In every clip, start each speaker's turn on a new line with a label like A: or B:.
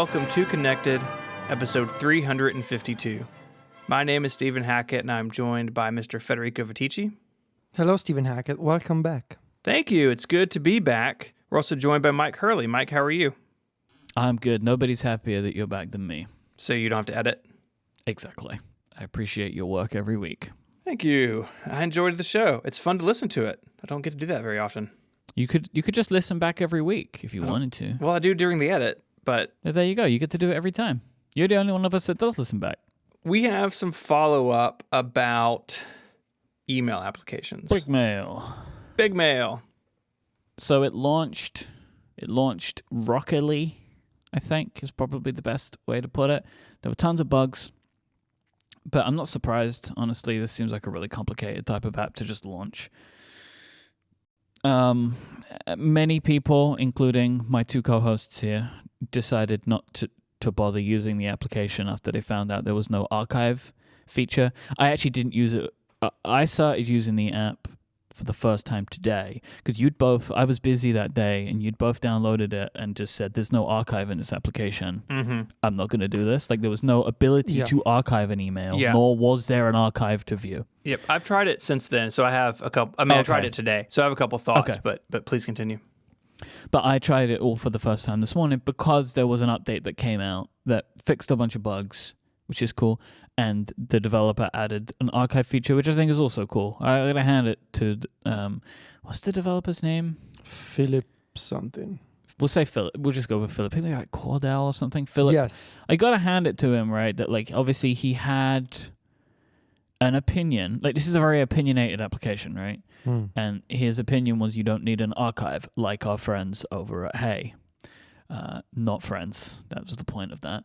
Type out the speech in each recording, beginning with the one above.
A: welcome to Connected, episode 352. My name is Stephen Hackett, and I'm joined by Mr. Federico Viticci.
B: Hello, Stephen Hackett. Welcome back.
A: Thank you. It's good to be back. We're also joined by Mike Hurley. Mike, how are you?
C: I'm good. Nobody's happier that you're back than me.
A: So you don't have to edit?
C: Exactly. I appreciate your work every week.
A: Thank you. I enjoyed the show. It's fun to listen to it. I don't get to do that very often.
C: You could just listen back every week if you wanted to.
A: Well, I do during the edit, but...
C: There you go. You get to do it every time. You're the only one of us that does listen back.
A: We have some follow-up about email applications.
C: Big mail.
A: Big mail.
C: So it launched rockily, I think, is probably the best way to put it. There were tons of bugs, but I'm not surprised. Honestly, this seems like a really complicated type of app to just launch. Many people, including my two co-hosts here, decided not to bother using the application after they found out there was no archive feature. I actually didn't use it. I started using the app for the first time today because I was busy that day and you'd both downloaded it and just said there's no archive in this application. Mm-hmm. I'm not going to do this. Like there was no ability to archive an email, nor was there an archive to view.
A: Yep, I've tried it since then, so I have a couple. I mean, I tried it today, so I have a couple thoughts. But please continue.
C: But I tried it all for the first time this morning because there was an update that came out that fixed a bunch of bugs, which is cool. And the developer added an archive feature, which I think is also cool. I'm going to hand it to, what's the developer's name?
B: Philip something.
C: We'll say Philip. We'll just go with Philip. I think like Cordell or something. Philip.
B: Yes.
C: I got to hand it to him, right? That like, obviously he had an opinion. Like this is a very opinionated application, right? And his opinion was you don't need an archive like our friends over at Hey. Not friends. That was the point of that.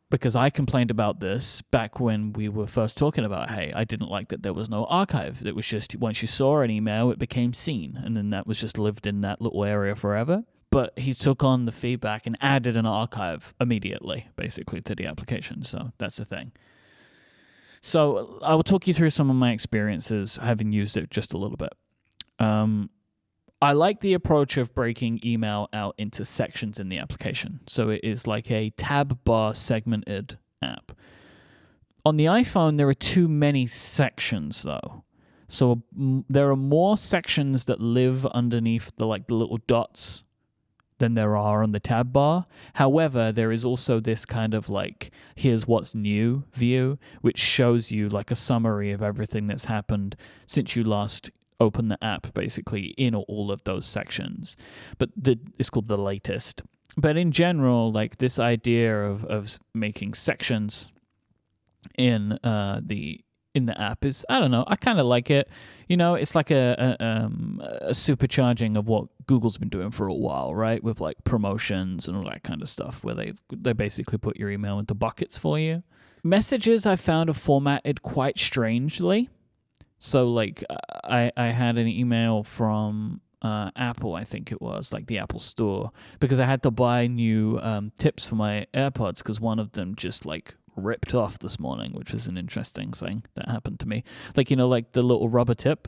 C: Because I complained about this back when we were first talking about Hey. I didn't like that there was no archive. It was just once you saw an email, it became seen. And then that was just lived in that little area forever. But he took on the feedback and added an archive immediately, basically, to the application. So that's the thing. So I will talk you through some of my experiences having used it just a little bit. I like the approach of breaking email out into sections in the application. So it is like a tab bar segmented app. On the iPhone, there are too many sections though. So there are more sections that live underneath the little dots than there are on the tab bar. However, there is also this kind of like, here's what's new view, which shows you like a summary of everything that's happened since you last open the app, basically in all of those sections. But it's called the latest. But in general, like this idea of making sections in the app is, I don't know, I kind of like it. You know, it's like a supercharging of what Google's been doing for a while, right? With like promotions and all that kind of stuff, where they basically put your email into buckets for you. Messages I found are formatted quite strangely. So, like, I had an email from Apple, I think it was, like the Apple Store, because I had to buy new tips for my AirPods because one of them just, like, ripped off this morning, which was an interesting thing that happened to me. Like, you know, like the little rubber tip,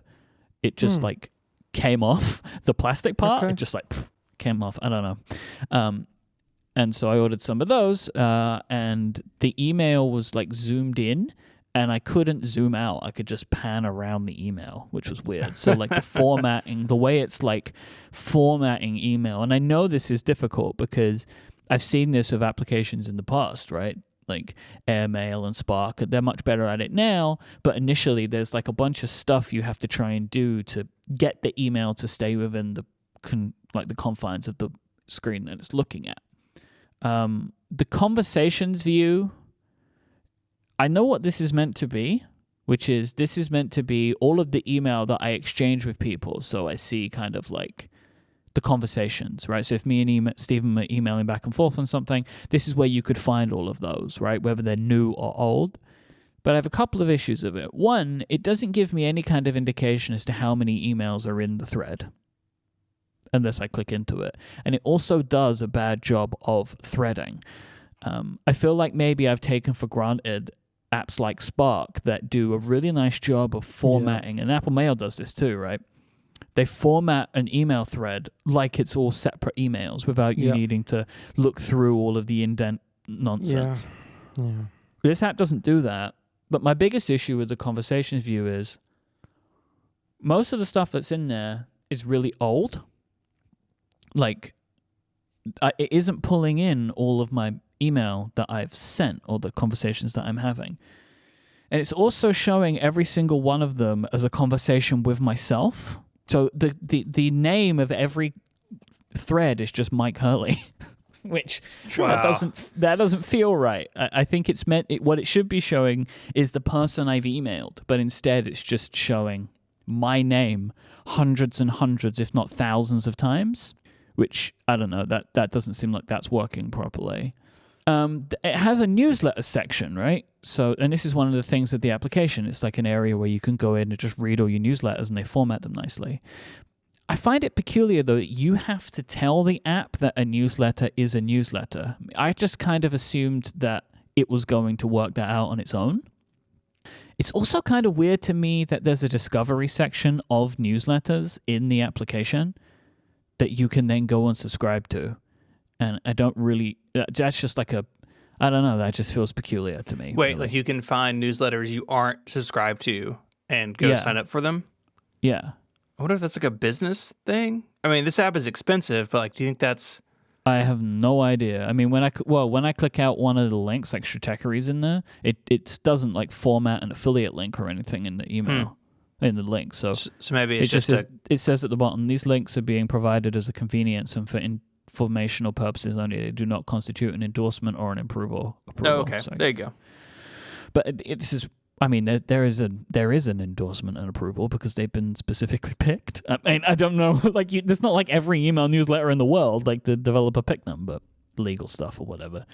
C: it just, like, came off the plastic part. Okay. It just, like, came off. I don't know. And so I ordered some of those, and the email was, like, zoomed in. And I couldn't zoom out. I could just pan around the email, which was weird. So like the formatting, the way it's like formatting email. And I know this is difficult because I've seen this with applications in the past, right? Like Airmail and Spark, they're much better at it now. But initially there's like a bunch of stuff you have to try and do to get the email to stay within the confines of the screen that it's looking at. The conversations view, I know what this is meant to be, which is this is meant to be all of the email that I exchange with people. So I see kind of like the conversations, right? So if me and Stephen are emailing back and forth on something, this is where you could find all of those, right? Whether they're new or old. But I have a couple of issues with it. One, it doesn't give me any kind of indication as to how many emails are in the thread unless I click into it. And it also does a bad job of threading. I feel like maybe I've taken for granted apps like Spark that do a really nice job of formatting, and Apple Mail does this too, right? They format an email thread like it's all separate emails without you needing to look through all of the indent nonsense.
B: Yeah.
C: This app doesn't do that. But my biggest issue with the Conversations view is most of the stuff that's in there is really old. Like, it isn't pulling in all of my email that I've sent or the conversations that I'm having. And it's also showing every single one of them as a conversation with myself. So the name of every thread is just Mike Hurley, which that doesn't feel right. I think it's what it should be showing is the person I've emailed, but instead it's just showing my name hundreds and hundreds, if not thousands of times, which I don't know, that doesn't seem like that's working properly. It has a newsletter section, right? So, and this is one of the things of the application. It's like an area where you can go in and just read all your newsletters and they format them nicely. I find it peculiar, though, that you have to tell the app that a newsletter is a newsletter. I just kind of assumed that it was going to work that out on its own. It's also kind of weird to me that there's a discovery section of newsletters in the application that you can then go and subscribe to. And I don't really, that's just like I don't know, that just feels peculiar to me.
A: Wait,
C: really.
A: like you can find newsletters you aren't subscribed to and go sign up for them?
C: Yeah.
A: I wonder if that's like a business thing. I mean, this app is expensive, but like, do you think that's...
C: I have no idea. I mean, when I click out one of the links, like Stratechery's in there, it doesn't like format an affiliate link or anything in the email, in the link. So
A: maybe it's
C: it says at the bottom, these links are being provided as a convenience and for informational purposes only. They do not constitute an endorsement or an approval.
A: Oh, okay. Sorry. There you go.
C: But this is, I mean, there is an endorsement and approval because they've been specifically picked. I mean, I don't know, like there's not like every email newsletter in the world, like the developer picked them, but legal stuff or whatever.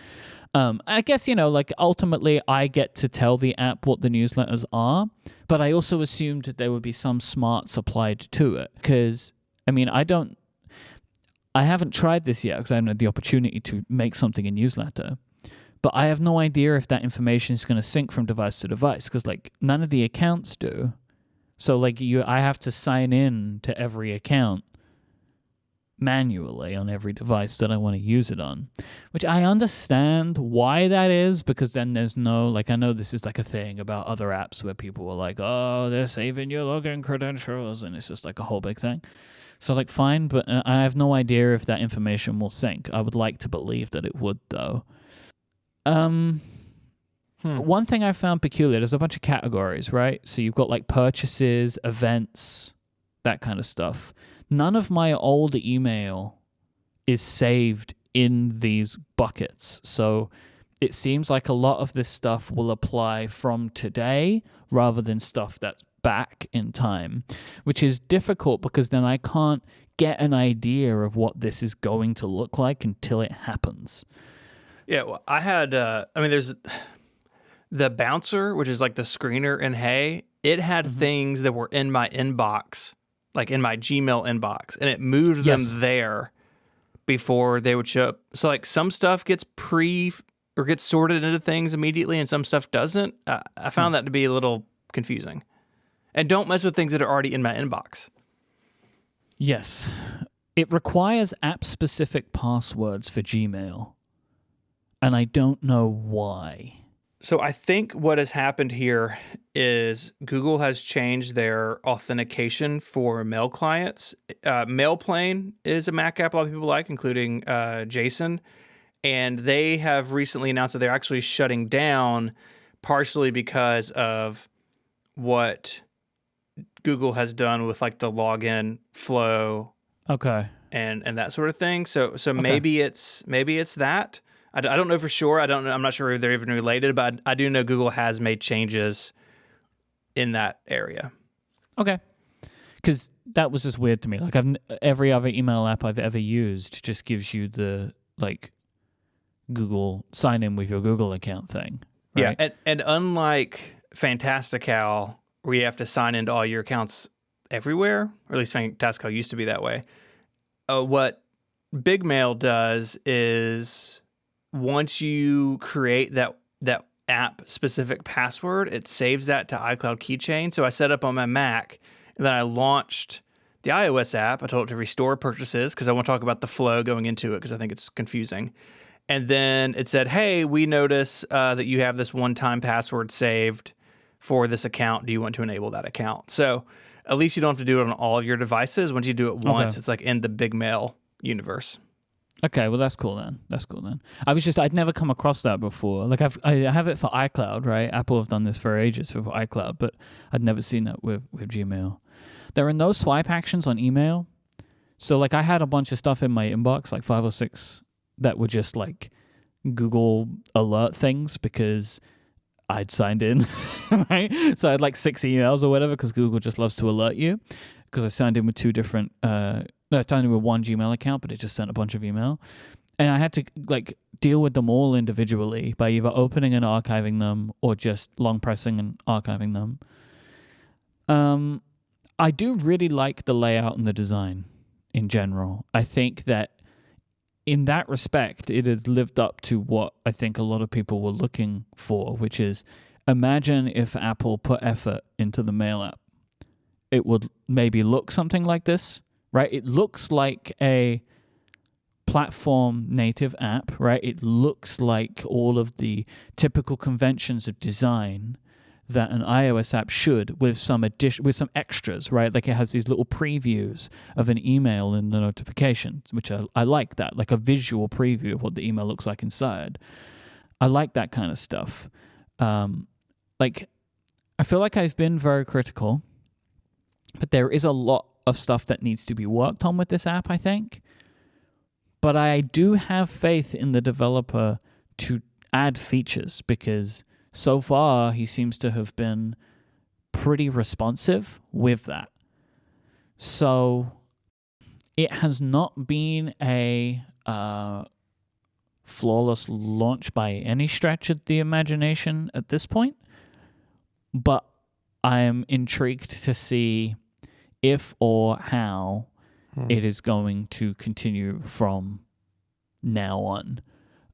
C: I guess, like ultimately I get to tell the app what the newsletters are, but I also assumed that there would be some smarts applied to it because, I mean, I haven't tried this yet because I haven't had the opportunity to make something a newsletter. But I have no idea if that information is going to sync from device to device because, like, none of the accounts do. So, like, I have to sign in to every account manually on every device that I want to use it on, which I understand why that is because then there's no, like, I know this is like a thing about other apps where people are like, oh, they're saving your login credentials, and it's just like a whole big thing. So, like, fine, but I have no idea if that information will sync. I would like to believe that it would, though. One thing I found peculiar, there's a bunch of categories, right? So you've got, like, purchases, events, that kind of stuff. None of my old email is saved in these buckets. So it seems like a lot of this stuff will apply from today rather than stuff that's back in time, which is difficult because then I can't get an idea of what this is going to look like until it happens.
A: Yeah, well, I had, there's the bouncer, which is like the screener in Hey. It had things that were in my inbox, like in my Gmail inbox, and it moved them there before they would show up. So like some stuff gets gets sorted into things immediately and some stuff doesn't. I found that to be a little confusing. And don't mess with things that are already in my inbox.
C: Yes. It requires app-specific passwords for Gmail. And I don't know why.
A: So I think what has happened here is Google has changed their authentication for mail clients. Mailplane is a Mac app a lot of people like, including Jason. And they have recently announced that they're actually shutting down partially because of what Google has done with like the login flow, and that sort of thing. So maybe it's that. I don't know for sure. I'm not sure if they're even related, but I do know Google has made changes in that area.
C: Okay, because that was just weird to me. Like every other email app I've ever used just gives you the like Google sign in with your Google account thing. Right?
A: Yeah, and unlike Fantastical, where you have to sign into all your accounts everywhere, or at least Fantastical used to be that way. What Big Mail does is once you create that app specific password, it saves that to iCloud Keychain. So I set up on my Mac, and then I launched The iOS app, I told it to restore purchases because I want to talk about the flow going into it because I think it's confusing. And then it said, hey, we notice that you have this one-time password saved for this account. Do you want to enable that account? So at least you don't have to do it on all of your devices. Once you do it once, it's like in the Big Mail universe.
C: Okay, well that's cool then. I'd never come across that before. Like I have it for iCloud, right? Apple have done this for ages for iCloud, but I'd never seen that with Gmail. There are no swipe actions on email. So like I had a bunch of stuff in my inbox, like 5 or 6 that were just like Google alert things because I'd signed in, right? So I had like 6 emails or whatever because Google just loves to alert you because I signed in with 2 different, I signed in with one Gmail account, but it just sent a bunch of email. And I had to like deal with them all individually by either opening and archiving them or just long pressing and archiving them. I do really like the layout and the design in general. I think that in that respect, it has lived up to what I think a lot of people were looking for, which is imagine if Apple put effort into the Mail app. It would maybe look something like this, right? It looks like a platform native app, right? It looks like all of the typical conventions of design that an iOS app should, with some extras, right? Like it has these little previews of an email in the notifications, which I like that, like a visual preview of what the email looks like inside. I like that kind of stuff. Like I feel like I've been very critical, but there is a lot of stuff that needs to be worked on with this app, I think. But I do have faith in the developer to add features because so far he seems to have been pretty responsive with that. So it has not been a flawless launch by any stretch of the imagination at this point, but I am intrigued to see if or how it is going to continue from now on.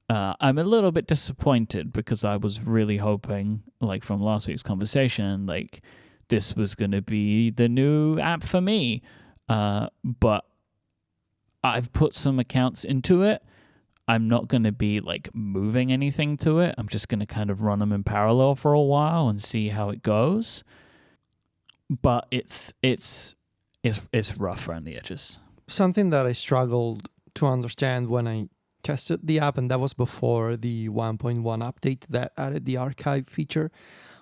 C: I'm a little bit disappointed because I was really hoping, like from last week's conversation, like this was going to be the new app for me. But I've put some accounts into it. I'm not going to be like moving anything to it. I'm just going to kind of run them in parallel for a while and see how it goes. But it's rough around the edges.
B: Something that I struggled to understand when I tested the app, and that was before the 1.1 update that added the archive feature,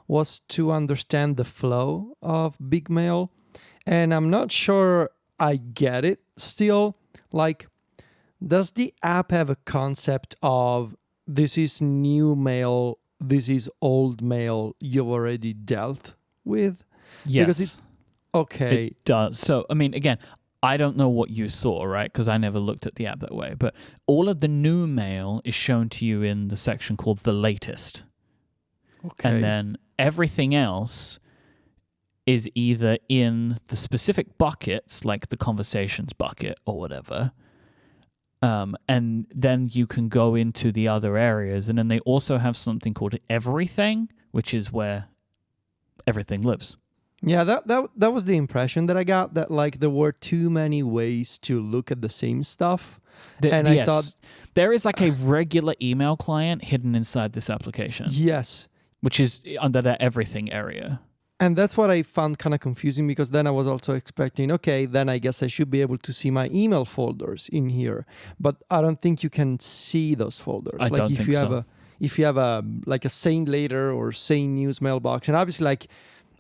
B: was to understand the flow of Big Mail. And I'm not sure I get it still. Like, does the app have a concept of this is new mail, this is old mail you've already dealt with?
C: Yes.
B: Because it's okay.
C: It does. So, I mean, again, I don't know what you saw, right? Because I never looked at the app that way. But all of the new mail is shown to you in the section called The Latest.
B: Okay.
C: And then everything else is either in the specific buckets, like the conversations bucket or whatever. And then you can go into the other areas. And then they also have something called Everything, which is where everything lives.
B: Yeah, that was the impression that I got, that like there were too many ways to look at the same stuff. And I thought
C: there is like a regular email client hidden inside this application.
B: Yes.
C: Which is under the everything area.
B: And that's what I found kind of confusing, because then I was also expecting, okay, then I guess I should be able to see my email folders in here. But I don't think you can see those folders.
C: I don't think so.
B: If you have a like a Sane Later or Sane News mailbox, and obviously like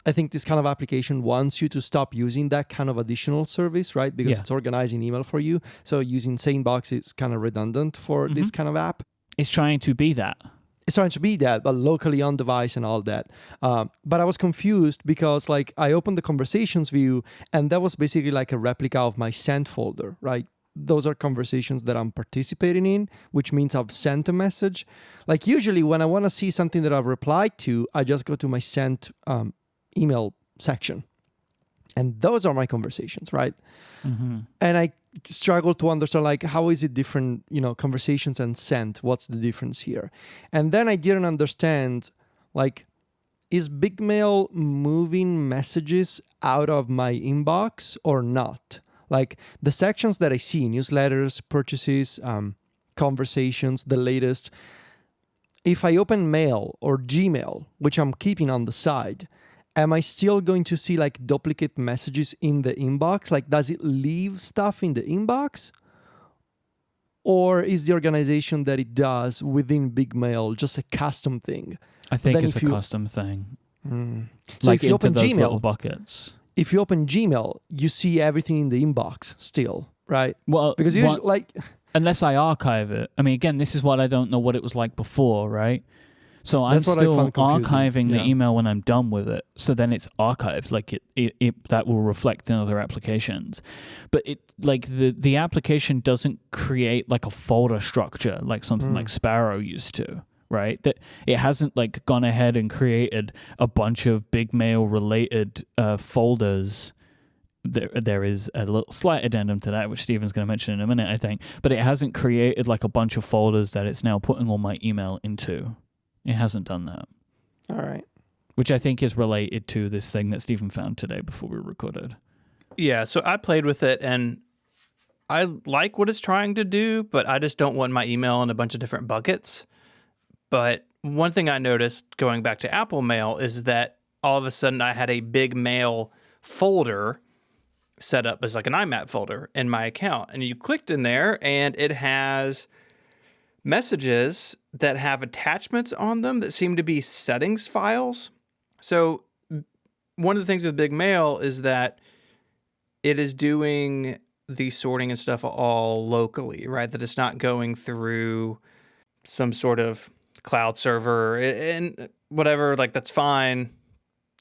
B: I think this kind of application wants you to stop using that kind of additional service, right? Because it's organizing email for you. So using SaneBox is kind of redundant for this kind of app.
C: It's trying to be that.
B: It's trying to be that, but locally on device and all that. But I was confused because like I opened the conversations view and that was basically like a replica of my sent folder, right? Those are conversations that I'm participating in, which means I've sent a message. Like usually when I want to see something that I've replied to, I just go to my sent email section. And those are my conversations, right? Mm-hmm. And I struggle to understand, like, how is it different, conversations and sent? What's the difference here? And then I didn't understand, like, is Big Mail moving messages out of my inbox or not? Like the sections that I see, newsletters, purchases, conversations, the latest. If I open Mail or Gmail, which I'm keeping on the side, am I still going to see like duplicate messages in the inbox? Like, does it leave stuff in the inbox? Or is the organization that it does within Big Mail just a custom thing?
C: I think
B: then
C: it's a
B: if you-
C: custom thing.
B: So
C: Like
B: if you
C: into
B: open
C: those little
B: Gmail,
C: buckets.
B: if you open Gmail, you see everything in the inbox still, right?
C: Well,
B: Because usually, like,
C: unless I archive it. I mean, again, this is what I don't know what it was like before, right? So I'm
B: That's what I
C: still
B: found confusing.
C: archiving the
B: Yeah.
C: email when I'm done with it. So then it's archived, like it that will reflect in other applications. But it like the application doesn't create like a folder structure like something like Sparrow used to, right? That it hasn't like gone ahead and created a bunch of Big Mail related folders. There is a little slight addendum to that, which Stephen's going to mention in a minute, I think. But it hasn't created like a bunch of folders that it's now putting all my email into. It hasn't done that,
B: all right.
C: which I think is related to this thing that Stephen found today before we recorded.
A: Yeah, so I played with it and I like what it's trying to do, but I just don't want my email in a bunch of different buckets. But one thing I noticed going back to Apple Mail is that all of a sudden I had a Big Mail folder set up as like an IMAP folder in my account. And you clicked in there and it has messages that have attachments on them that seem to be settings files. So one of the things with Big Mail is that it is doing the sorting and stuff all locally, right? That it's not going through some sort of cloud server and whatever, like that's fine.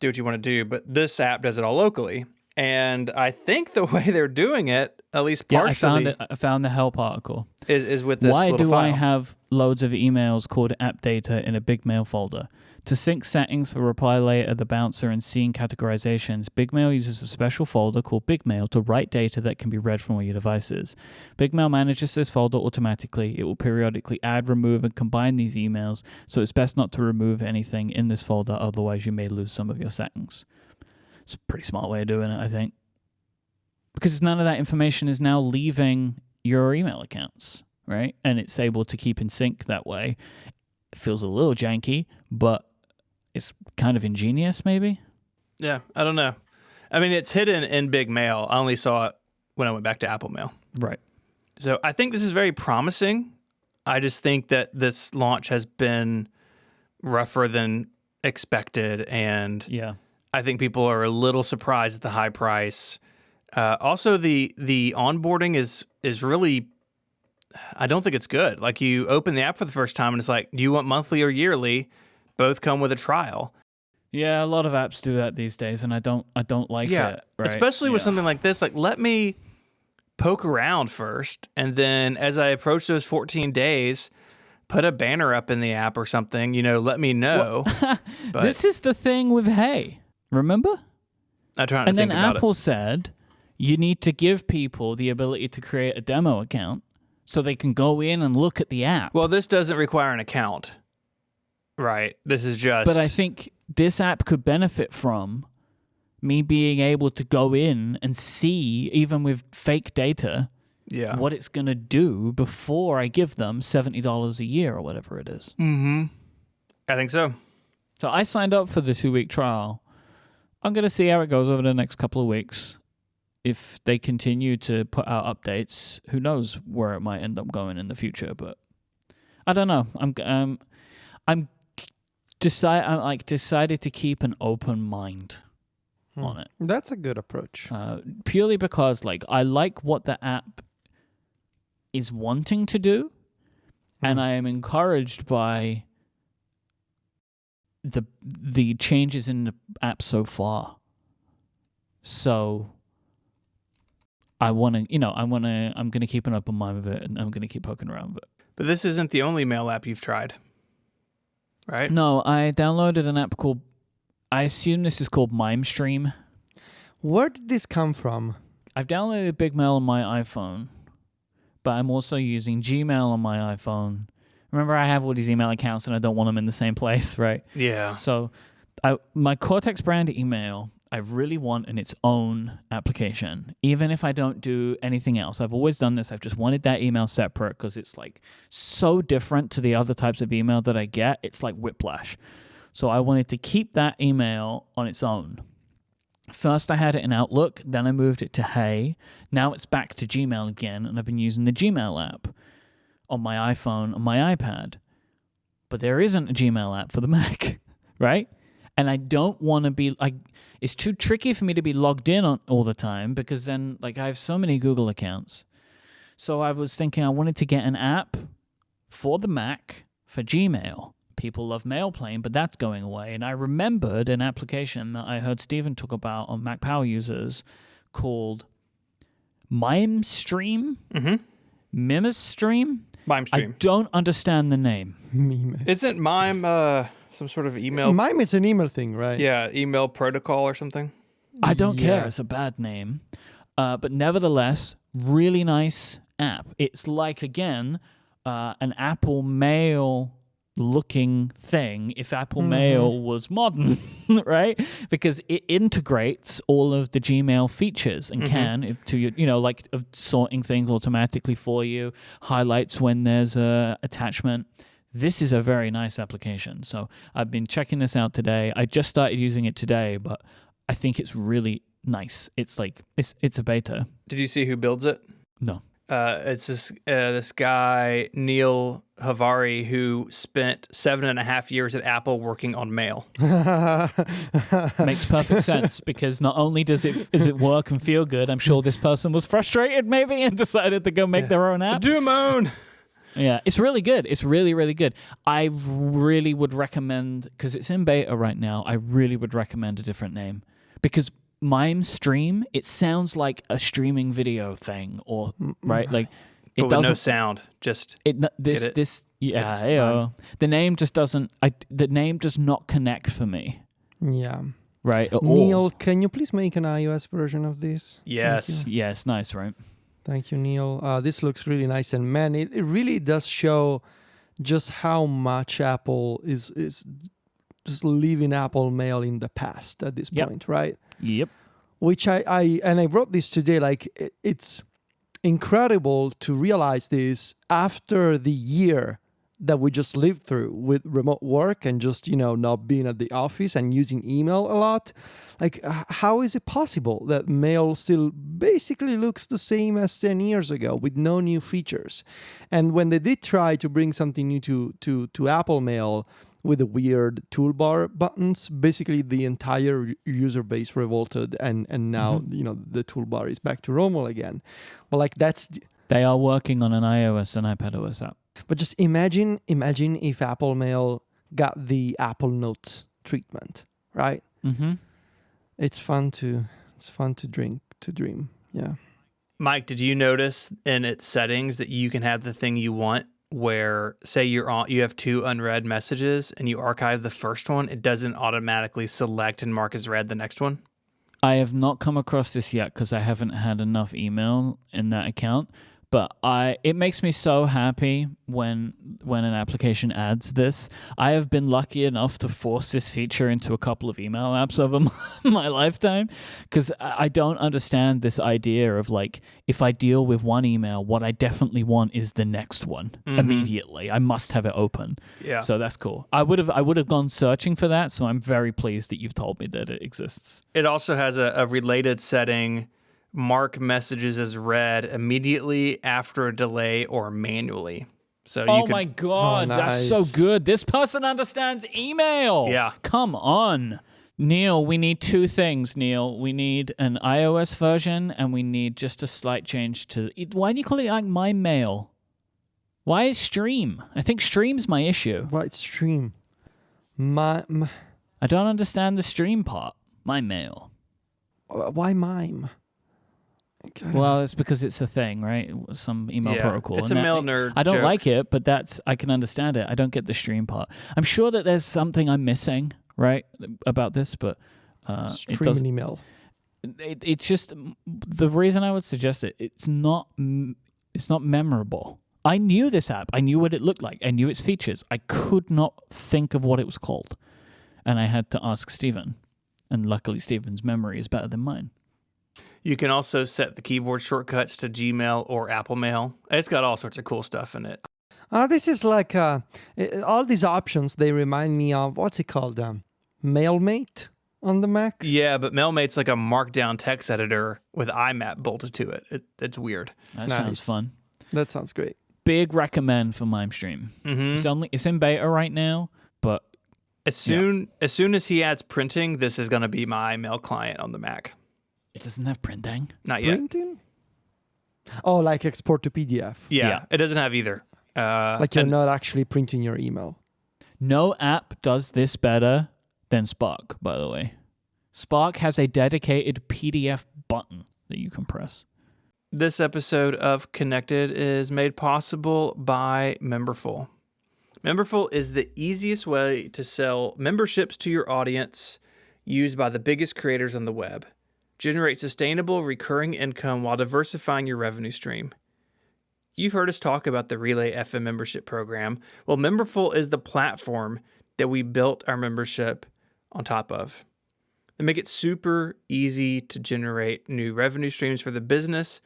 A: Do what you want to do. But this app does it all locally. And I think the way they're doing it, at least
C: Yeah,
A: partially,
C: I found the help article.
A: is with this
C: Why
A: little
C: do
A: file.
C: I have loads of emails called app data in a Big Mail folder? To sync settings for reply later, the bouncer, and scene categorizations, Big Mail uses a special folder called Big Mail to write data that can be read from all your devices. Big Mail manages this folder automatically. It will periodically add, remove, and combine these emails, so it's best not to remove anything in this folder, otherwise you may lose some of your settings. It's a pretty smart way of doing it, I think. Because none of that information is now leaving your email accounts, right? And it's able to keep in sync that way. It feels a little janky, but it's kind of ingenious, maybe?
A: Yeah, I don't know. I mean, it's hidden in Big Mail. I only saw it when I went back to Apple Mail.
C: Right.
A: So I think this is very promising. I just think that this launch has been rougher than expected, and
C: Yeah.
A: I think people are a little surprised at the high price. Also, the onboarding is really, I don't think it's good. Like you open the app for the first time and it's like, do you want monthly or yearly? Both come with a trial.
C: Yeah, a lot of apps do that these days, and I don't like it. Right?
A: Especially with
C: Yeah.
A: something like this. Like, let me poke around first, and then as I approach those 14 days, put a banner up in the app or something. Let me know. But
C: This is the thing with Hey. Remember?
A: I'm trying to
C: And
A: think
C: then
A: about
C: Apple said you need to give people the ability to create a demo account so they can go in and look at the app.
A: it. Well, this doesn't require an account, right? This is just.
C: But I think this app could benefit from me being able to go in and see, even with fake data,
A: yeah.
C: what it's going to do before I give them $70 a year or whatever it is.
A: Mm-hmm. I think so.
C: So I signed up for the 2-week trial. I'm going to see how it goes over the next couple of weeks. If they continue to put out updates, who knows where it might end up going in the future, but I don't know. I'm decided to keep an open mind on it.
B: That's a good approach.
C: Purely because I like what the app is wanting to do, and I am encouraged by the changes in the app so far. So I'm going to keep an open mind with it, and I'm going to keep poking around with it.
A: But this isn't the only mail app you've tried, right?
C: No, I downloaded an app called, I assume this is called MimeStream.
B: Where did this come from?
C: I've downloaded Big Mail on my iPhone, but I'm also using Gmail on my iPhone. Remember, I have all these email accounts and I don't want them in the same place, right?
A: Yeah.
C: So My Cortex brand email, I really want in its own application, even if I don't do anything else. I've always done this. I've just wanted that email separate because it's like so different to the other types of email that I get. It's like whiplash. So I wanted to keep that email on its own. First, I had it in Outlook. Then I moved it to Hey. Now it's back to Gmail again, and I've been using the Gmail app on my iPhone, on my iPad. But there isn't a Gmail app for the Mac, right? And I don't want to be like, it's too tricky for me to be logged in on all the time because then like I have so many Google accounts. So I was thinking I wanted to get an app for the Mac for Gmail. People love MailPlane, but that's going away. And I remembered an application that I heard Stephen talk about on Mac Power Users called MimeStream? MimeStream?
A: Mime
C: I
A: Stream.
C: don't understand the name.
B: Meme.
A: Isn't Mime some sort of email?
B: Mime is an email thing, right?
A: Yeah, email protocol or something.
C: I don't care.
B: Yeah.
C: It's a bad name. But nevertheless, really nice app. It's like, again, an Apple Mail looking thing if Apple Mail was modern, right? Because it integrates all of the Gmail features and can to your, like sorting things automatically for you, highlights when there's a attachment. This is a very nice application. So I've been checking this out today. I just started using it today, but I think it's really nice. It's like it's a beta.
A: Did you see who builds it?
C: No.
A: It's this guy, Neil Havari, who spent 7.5 years at Apple working on mail.
C: Makes perfect sense because not only does it work and feel good, I'm sure this person was frustrated maybe and decided to go make their own app.
A: Do my own.
C: Yeah, it's really good. It's really, really good. I really would recommend, because it's in beta right now, I really would recommend a different name. Because MimeStream, it sounds like a streaming video thing, or right, like it
A: But with
C: doesn't.
A: no sound, just
C: The name just doesn't. The name does not connect for me.
B: Yeah.
C: Right. At
B: Neil,
C: all.
B: can you please make an iOS version of this?
A: yes.
C: Yeah, it's nice, right?
B: Thank you, Neil. This looks really nice, and man, it really does show just how much Apple is just leaving Apple Mail in the past at this
C: Yep.
B: point, right?
C: Yep.
B: Which I wrote this today. Like it's incredible to realize this after the year that we just lived through with remote work and just not being at the office and using email a lot. Like how is it possible that mail still basically looks the same as 10 years ago with no new features? And when they did try to bring something new to Apple Mail with the weird toolbar buttons, basically the entire user base revolted, and now the toolbar is back to normal again. But like
C: They are working on an iOS and iPadOS app.
B: But just imagine if Apple Mail got the Apple Notes treatment, right?
C: Mm-hmm.
B: It's fun to dream. Yeah.
A: Mike, did you notice in its settings that you can have the thing you want where, say you have two unread messages and you archive the first one, it doesn't automatically select and mark as read the next one?
C: I have not come across this yet because I haven't had enough email in that account. But it makes me so happy when an application adds this. I have been lucky enough to force this feature into a couple of email apps over my lifetime, because I don't understand this idea of like, if I deal with one email, what I definitely want is the next one immediately. I must have it open.
A: Yeah.
C: So that's cool. I would have gone searching for that. So I'm very pleased that you've told me that it exists.
A: It also has a related setting, mark messages as read immediately, after a delay, or manually. So you
C: My God, that's so
B: nice.
C: good. This person understands email.
A: Yeah.
C: Come on. Neil, we need two things, Neil. We need an iOS version, and we need just a slight change to... Why do you call it like My Mail? Why is Stream? I think Stream's my issue.
B: Right, stream.
C: I don't understand the Stream part. My Mail.
B: Why mime?
C: Well, it's because it's a thing, right? Some email protocol.
A: It's a mail nerd
C: I don't
A: joke.
C: like it, but I can understand it. I don't get the Stream part. I'm sure that there's something I'm missing, right, about this, but it
B: Stream
C: does.
B: an email.
C: It's just the reason I would suggest it. It's not memorable. I knew this app. I knew what it looked like. I knew its features. I could not think of what it was called. and I had to ask Stephen. And luckily, Stephen's memory is better than mine.
A: You can also set the keyboard shortcuts to Gmail or Apple Mail. It's got all sorts of cool stuff in it.
B: This is like all these options. They remind me of what's it called? MailMate on the Mac.
A: Yeah, but MailMate's like a markdown text editor with IMAP bolted to it. It's weird.
C: That
B: Nice.
C: sounds fun.
B: That sounds great.
C: Big recommend for MimeStream.
A: Mm-hmm.
C: It's in beta right now, but
A: As soon as he adds printing, this is going to be my mail client on the Mac.
C: it doesn't have printing.
A: Not yet.
B: Printing? Oh, like export to PDF.
A: Yeah, it doesn't have either.
B: Like you're not actually printing your email.
C: No app does this better than Spark, by the way. Spark has a dedicated PDF button that you can press.
A: This episode of Connected is made possible by Memberful. Memberful is the easiest way to sell memberships to your audience used by the biggest creators on the web. Generate sustainable recurring income while diversifying your revenue stream. You've heard us talk about the Relay FM membership program. Well, Memberful is the platform that we built our membership on top of. They make it super easy to generate new revenue streams for the business,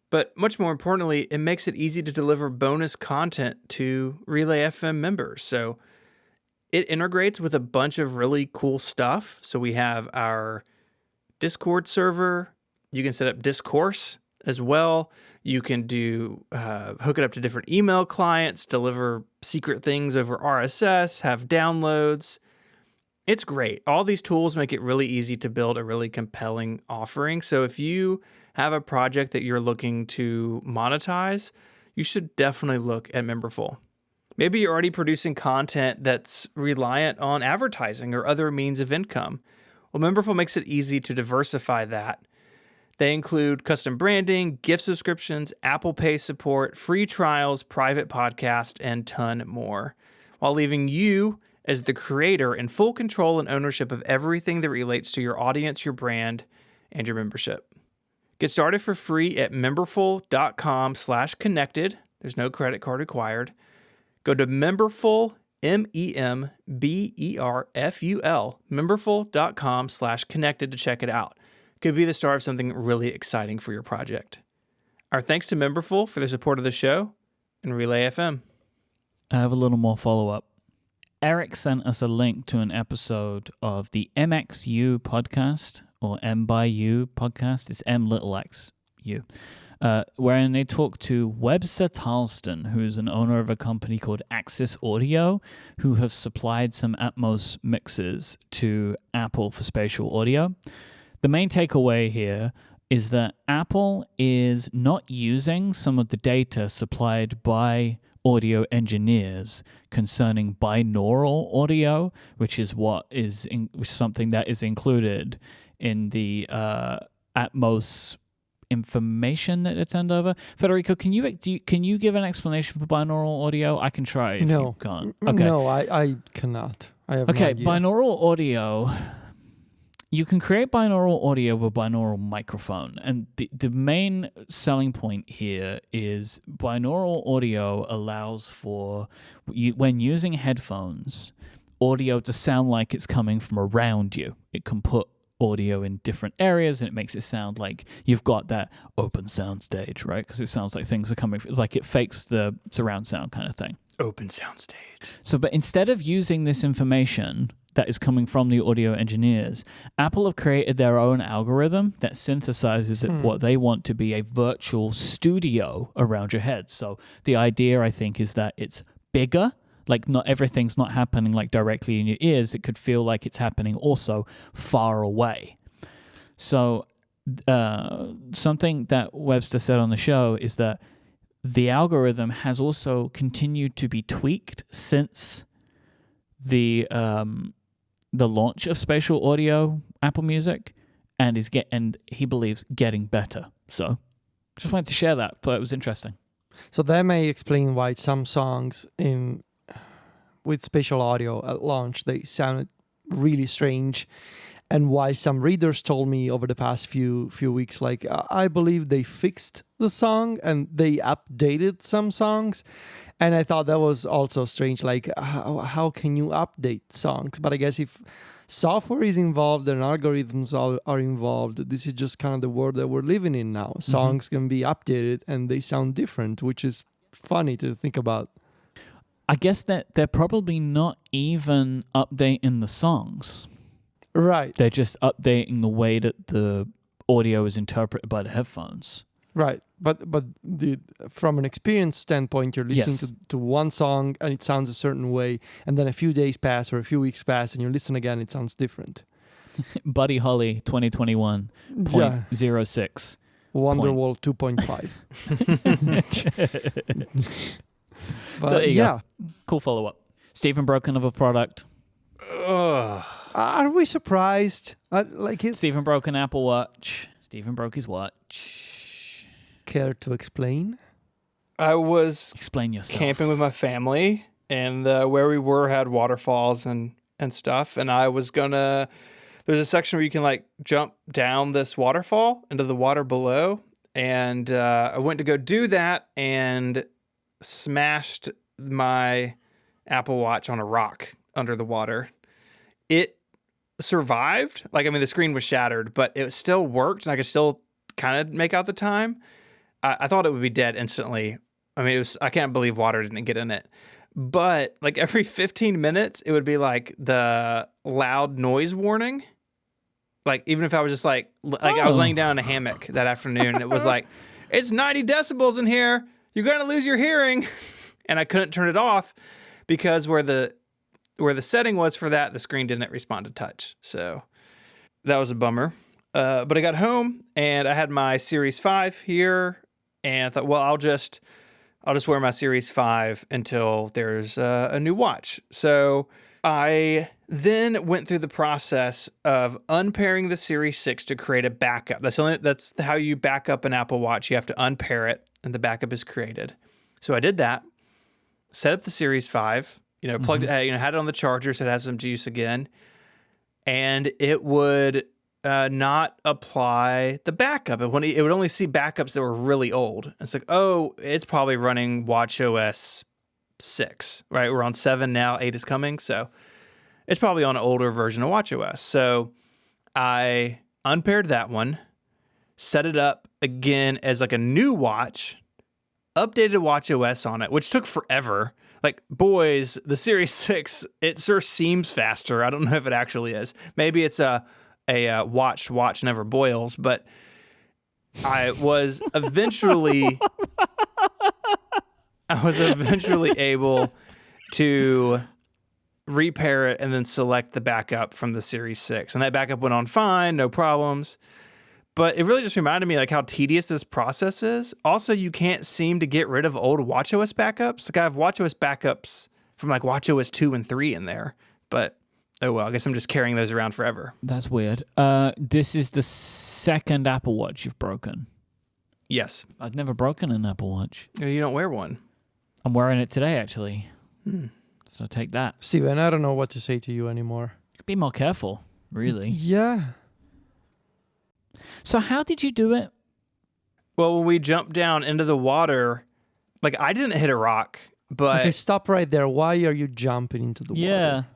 A: but much more importantly, it makes it easy to deliver bonus content to Relay FM members. So it integrates with a bunch of really cool stuff. So we have our Discord server. You can set up Discourse as well. You can do hook it up to different email clients, deliver secret things over RSS, have downloads. It's great. All these tools make it really easy to build a really compelling offering. So if you have a project that you're looking to monetize, you should definitely look at Memberful. Maybe you're already producing content that's reliant on advertising or other means of income. Well, Memberful makes it easy to diversify that. They include custom branding, gift subscriptions, Apple Pay support, free trials, private podcast, and ton more, while leaving you as the creator in full control and ownership of everything that relates to your audience, your brand, and your membership. Get started for free at memberful.com/connected. There's no credit card required. Go to Memberful, MEMBERFUL, memberful.com/connected to check it out. Could be the start of something really exciting for your project. Our thanks to Memberful for their support of the show and Relay FM.
C: I have a little more follow-up. Eric sent us a link to an episode of the MXU podcast, or M by U podcast. It's M_X_U, wherein they talk to Webster Tarlston, who is an owner of a company called Axis Audio, who have supplied some Atmos mixes to Apple for spatial audio. The main takeaway here is that Apple is not using some of the data supplied by audio engineers concerning binaural audio, which is something that is included in the Atmos information that it's sent over. Federico, can you give an explanation for binaural audio? I can try if you can't. Okay.
B: No, I cannot. I have no idea.
C: Binaural audio. You can create binaural audio with a binaural microphone, and the main selling point here is binaural audio allows for, when using headphones, audio to sound like it's coming from around you. It can put audio in different areas, and it makes it sound like you've got that open sound stage, right? Because it sounds like things are coming, it's like it fakes the surround sound kind of thing.
A: Open sound stage.
C: So, but instead of using this information that is coming from the audio engineers, Apple have created their own algorithm that synthesizes what they want to be a virtual studio around your head. So the idea, I think, is that it's bigger, like not everything's not happening like directly in your ears. It could feel like it's happening also far away. So something that Webster said on the show is that the algorithm has also continued to be tweaked since the launch of spatial audio, Apple Music, and he believes getting better. So just wanted to share that. Thought it was interesting.
B: So that may explain why some songs with spatial audio at launch, they sounded really strange, and why some readers told me over the past few weeks, like, I believe they fixed the song and they updated some songs. And I thought that was also strange. Like, how can you update songs? But I guess if software is involved and algorithms are involved, this is just kind of the world that we're living in now. Songs can be updated and they sound different, which is funny to think about.
C: I guess that they're probably not even updating the songs.
B: Right.
C: They're just updating the way that the audio is interpreted by the headphones.
B: Right, but from an experience standpoint, you're listening
C: Yes.
B: to one song and it sounds a certain way, and then a few days pass or a few weeks pass, and you listen again, it sounds different.
C: Buddy Holly 2021.06.
B: Wonderwall 2.5. But
C: So there you
B: yeah,
C: go. Cool follow-up. Stephen broke another product.
A: Ugh.
B: are we surprised? Like, his
C: Stephen broke an Apple Watch. Stephen broke his watch.
B: care to explain?
A: I was
C: Explain yourself.
A: camping with my family, and where we were had waterfalls and stuff. And I was gonna. There's a section where you can like jump down this waterfall into the water below, and I went to go do that and smashed my Apple Watch on a rock under the water. It survived. Like, I mean, the screen was shattered, but it still worked, and I could still kind of make out the time. I thought it would be dead instantly. I mean, I can't believe water didn't get in it. But like every 15 minutes, it would be like the loud noise warning. Like, even if I was just like I was laying down in a hammock that afternoon, and it was like, it's 90 decibels in here. You're going to lose your hearing. And I couldn't turn it off because where the setting was for that, the screen didn't respond to touch. So that was a bummer. But I got home and I had my Series 5 here, and I thought, well, I'll just wear my Series 5 until there's a new watch. So I then went through the process of unpairing the Series 6 to create a backup. That's how you back up an Apple Watch. You have to unpair it, and the backup is created. So I did that, set up the Series 5, plugged it, had it on the charger so it has some juice again, and it would not apply the backup. It would only see backups that were really old. It's like, oh, it's probably running watchOS 6, right? We're on 7 now, 8 is coming, so it's probably on an older version of watchOS. So I unpaired that one, set it up again as like a new watch, updated watchOS on it, which took forever. Like, boys, the Series 6, it sure seems faster. I don't know if it actually is. Maybe it's a watch never boils, but I was eventually able to repair it and then select the backup from the Series 6. And that backup went on fine, no problems. But it really just reminded me like how tedious this process is. Also, you can't seem to get rid of old watchOS backups. Like, I have watchOS backups from like watchOS 2 and 3 in there, but oh well, I guess I'm just carrying those around forever.
C: That's weird. This is the second Apple Watch you've broken.
A: Yes.
C: I've never broken an Apple Watch.
A: You don't wear one.
C: I'm wearing it today, actually. So take that.
B: Steven, I don't know what to say to you anymore.
C: Be more careful, really.
B: Yeah.
C: So how did you do it?
A: Well, when we jumped down into the water, like, I didn't hit a rock, but
B: Okay, stop right there. Why are you jumping into the water?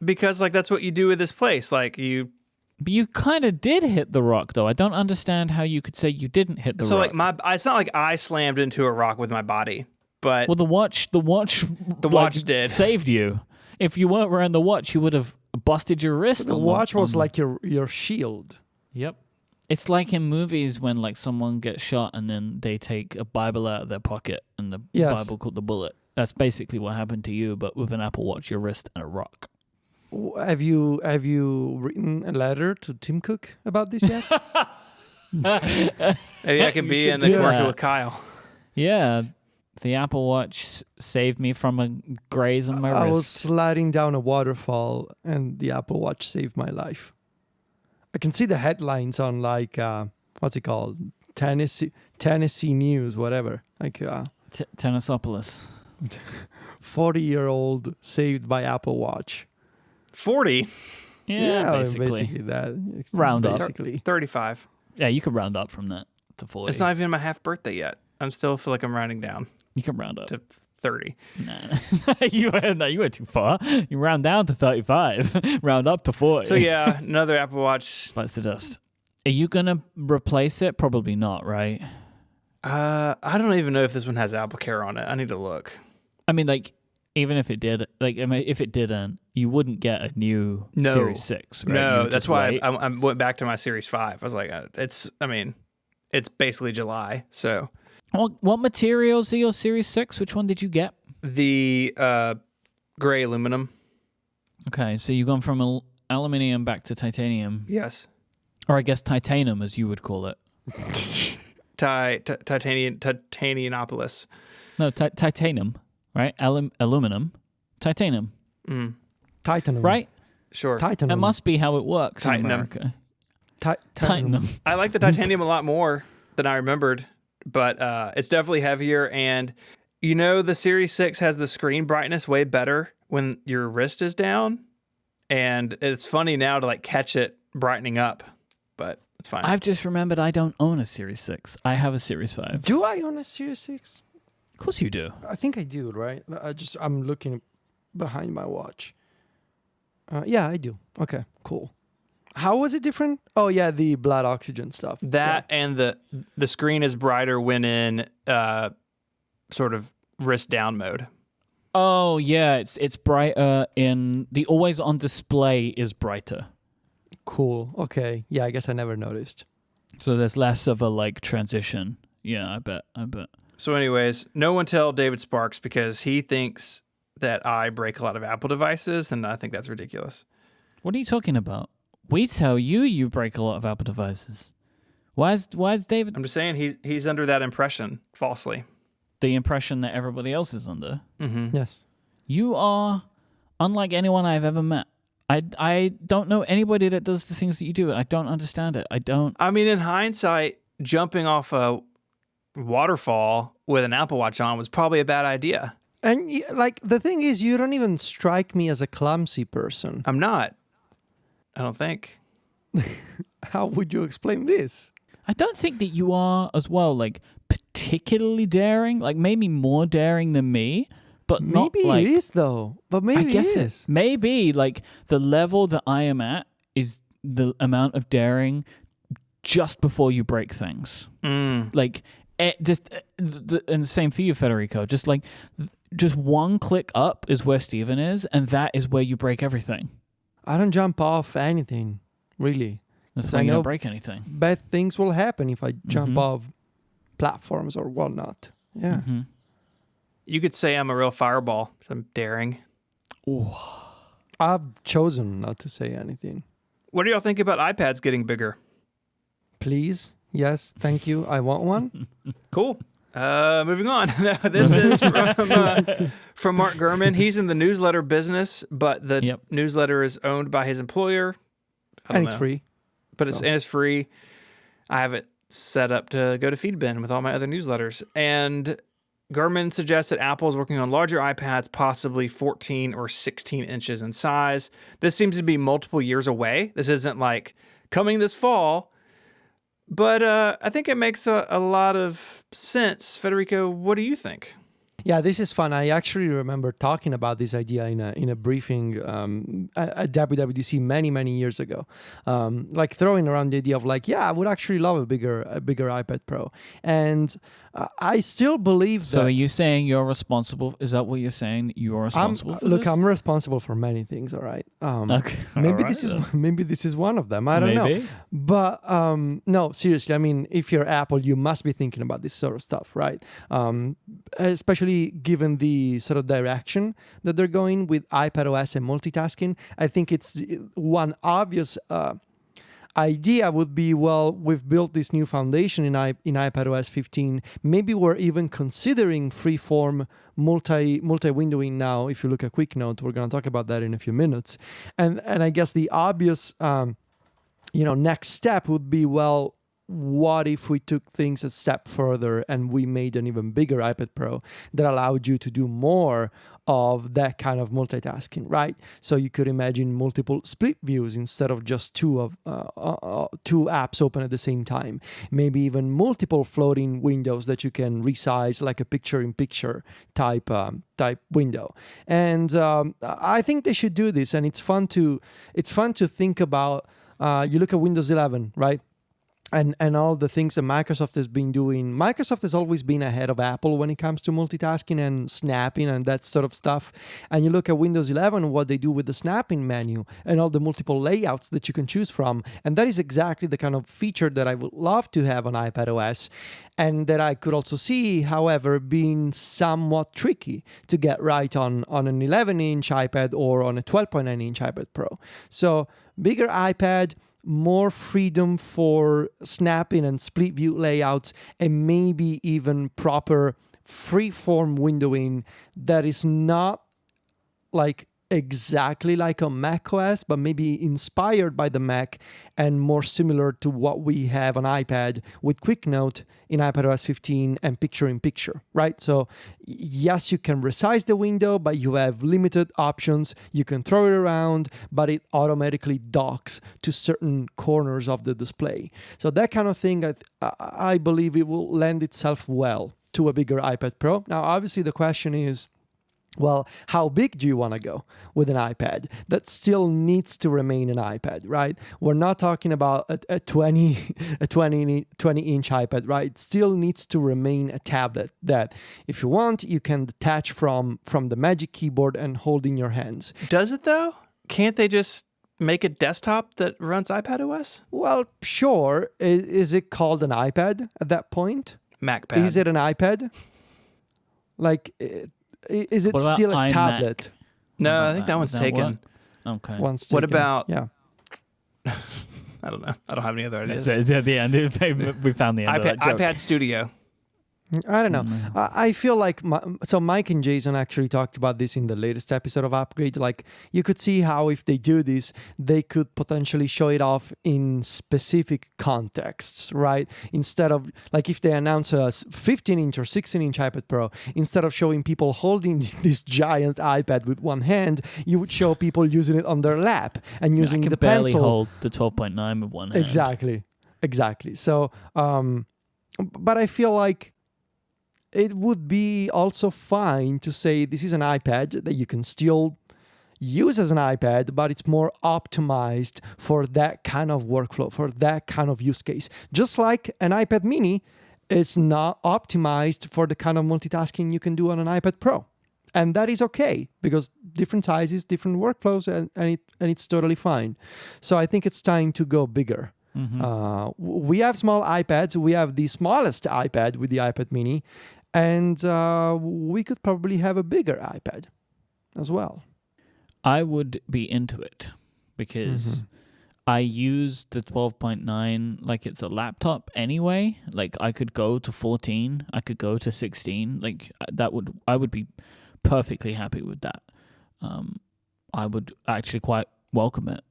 A: because like that's what you do with this place. Like,
C: But you kind of did hit the rock, though. I don't understand how you could say you didn't hit the rock.
A: like it's not like I slammed into a rock with my body, but
C: Well, the watch
A: did.
C: saved you. If you weren't wearing the watch, you would have busted your wrist.
B: The watch was like your shield.
C: Yep. It's like in movies when like someone gets shot and then they take a Bible out of their pocket and the
B: Yes.
C: Bible caught the bullet. That's basically what happened to you, but with an Apple Watch, your wrist and a rock.
B: Have you written a letter to Tim Cook about this yet?
A: maybe I can be in the
C: do
A: commercial
C: that.
A: with Kyle.
C: Yeah, the Apple Watch saved me from a graze on my
B: I was
C: wrist.
B: sliding down a waterfall and the Apple Watch saved my life. I can see the headlines on like what's it called? Tennessee News, whatever. Like
C: Tennisopolis.
B: 40-year-old saved by Apple Watch.
A: 40,
C: Yeah, basically.
B: that.
C: Round up.
B: basically.
A: 35.
C: Yeah, you could round up from that. to 40.
A: It's not even my half birthday yet. I'm still feel like I'm rounding down
C: You can round up.
A: to 30.
C: Nah. you went too far. You round down to 35. Round up to 40.
A: So yeah, another Apple Watch.
C: Bites the dust. Are you going to replace it? Probably not, right?
A: I don't even know if this one has Apple Care on it. I need to look.
C: I mean, like, even if it did, like, I mean, if it didn't, you wouldn't get a new
A: No.
C: Series 6, right? You
A: No,
C: would
A: that's
C: just
A: why
C: wait.
A: I went back to my Series 5. I was like, it's basically July. So
C: What materials are your Series 6? Which one did you get?
A: the gray aluminum.
C: Okay, so you've gone from aluminium back to titanium.
A: Yes.
C: Or I guess titanium, as you would call it.
A: Titanianopolis.
C: No, titanium, right? Aluminum. Titanium,
B: Titanium.
C: right?
A: Sure.
B: Titanium.
C: That must be how it works in
A: Titanium.
C: America.
B: Titanium.
A: I like the titanium a lot more than I remembered, but it's definitely heavier. And you know, the Series 6 has the screen brightness way better when your wrist is down. And it's funny now to like catch it brightening up, but it's fine.
C: I've just remembered I don't own a Series 6. I have a Series 5.
B: Do I own a Series 6?
C: Of course you do.
B: I think I do, right? I'm looking behind my watch. Yeah, I do. Okay, cool. How was it different? Oh yeah, the blood oxygen stuff.
A: That and the screen is brighter when in sort of wrist down mode.
C: Oh yeah, it's brighter in the always on display is brighter.
B: Cool. Okay. Yeah, I guess I never noticed.
C: So there's less of a like transition. Yeah, I bet.
A: So anyways, no one tell David Sparks because he thinks that I break a lot of Apple devices, and I think that's ridiculous.
C: What are you talking about? We tell you break a lot of Apple devices. Why is David
A: I'm just saying he's under that impression falsely.
C: the impression that everybody else is under?
A: Mm-hmm.
B: Yes.
C: You are unlike anyone I've ever met. I don't know anybody that does the things that you do, and I don't understand it.
A: I mean, in hindsight, jumping off a waterfall with an Apple Watch on was probably a bad idea.
B: And like the thing is, you don't even strike me as a clumsy person.
A: I'm not. I don't think.
B: How would you explain this?
C: I don't think that you are as well, like particularly daring, like maybe more daring than me, but not
B: Maybe
C: like,
B: it is though. But maybe
C: I guess
B: it is.
C: maybe like the level that I am at is the amount of daring just before you break things. Like and the same for you, Federico. Just one click up is where Steven is, and that is where you break everything.
B: I don't jump off anything, really.
C: That's
B: I
C: why you
B: know
C: don't break anything.
B: Bad things will happen if I jump
C: Mhm.
B: off platforms or whatnot. Yeah.
C: Mm-hmm.
A: You could say I'm a real fireball. I'm daring.
B: I've chosen not to say anything.
A: What do y'all think about iPads getting bigger?
B: Please. Yes. Thank you. I want one.
A: Cool. Moving on. This is from Mark Gurman. He's in the newsletter business, but the newsletter is owned by his employer. I don't
B: And
A: know.
B: it's free.
A: But it's free. I have it set up to go to Feedbin with all my other newsletters. And Gurman suggests that Apple is working on larger iPads, possibly 14 or 16 inches in size. This seems to be multiple years away. This isn't like coming this fall. But I think it makes a lot of sense. Federico, what do you think?
B: Yeah, this is fun. I actually remember talking about this idea in a briefing at WWDC many years ago. Like throwing around the idea of like, yeah, I would actually love a bigger iPad Pro, and I still believe that.
C: So are you saying you're responsible? Is that what you're saying? You're responsible for this?
B: I'm responsible for many things. All right.
C: Okay.
B: Maybe
C: All right,
B: maybe this is one of them. I don't know. But no, seriously. I mean, if you're Apple, you must be thinking about this sort of stuff, right? Especially given the sort of direction that they're going with iPadOS and multitasking. I think it's one obvious idea would be, well, we've built this new foundation in iPadOS 15. Maybe we're even considering freeform multi-windowing now. If you look at QuickNote, we're going to talk about that in a few minutes. And I guess the obvious next step would be, well, what if we took things a step further and we made an even bigger iPad Pro that allowed you to do more of that kind of multitasking, right? So you could imagine multiple split views instead of just two apps open at the same time. Maybe even multiple floating windows that you can resize, like a picture-in-picture type window. And I think they should do this. And it's fun to think about. You look at Windows 11, right? And all the things that Microsoft has been doing. Microsoft has always been ahead of Apple when it comes to multitasking and snapping and that sort of stuff. And you look at Windows 11, what they do with the snapping menu and all the multiple layouts that you can choose from. And that is exactly the kind of feature that I would love to have on iPadOS, and that I could also see, however, being somewhat tricky to get right on an 11-inch iPad or on a 12.9-inch iPad Pro. So bigger iPad, more freedom for snapping and split view layouts, and maybe even proper free-form windowing that is not like exactly like on macOS, but maybe inspired by the Mac and more similar to what we have on iPad with Quick Note in iPadOS 15 and Picture-in-Picture, right? So yes, you can resize the window, but you have limited options. You can throw it around, but it automatically docks to certain corners of the display. So that kind of thing, I believe it will lend itself well to a bigger iPad Pro. Now, obviously, the question is, well, how big do you want to go with an iPad that still needs to remain an iPad, right? We're not talking about a 20-inch iPad, right? It still needs to remain a tablet that, if you want, you can detach from the Magic Keyboard and hold in your hands.
A: Does it though? Can't they just make a desktop that runs iPadOS?
B: Well, sure. Is it called an iPad at that point?
A: MacPad.
B: Is it an iPad? Like... Is it still a
C: iMac?
B: tablet?
A: No, I think that one's taken.
C: Okay.
B: Once
A: What
B: taken.
A: about-
B: Yeah.
A: I don't know. I don't have any other ideas.
C: So it's at the end. We found the end of that joke.
A: iPad Studio.
B: I don't know. I feel like Mike and Jason actually talked about this in the latest episode of Upgrade. Like, you could see how if they do this, they could potentially show it off in specific contexts, right? Instead of, like, if they announce a 15-inch or 16-inch iPad Pro, instead of showing people holding this giant iPad with one hand, you would show people using it on their lap and using
C: I can
B: the
C: barely
B: pencil.
C: hold the 12.9 with one hand.
B: Exactly. So, but I feel like it would be also fine to say this is an iPad that you can still use as an iPad, but it's more optimized for that kind of workflow, for that kind of use case. Just like an iPad mini is not optimized for the kind of multitasking you can do on an iPad Pro. And that is okay, because different sizes, different workflows, and it's totally fine. So I think it's time to go bigger.
C: Mm-hmm.
B: We have small iPads. We have the smallest iPad with the iPad mini. And we could probably have a bigger iPad as well.
C: I would be into it because I use the 12.9 like it's a laptop anyway. Like, I could go to 14, I could go to 16. Like, I would be perfectly happy with that. I would actually quite welcome it.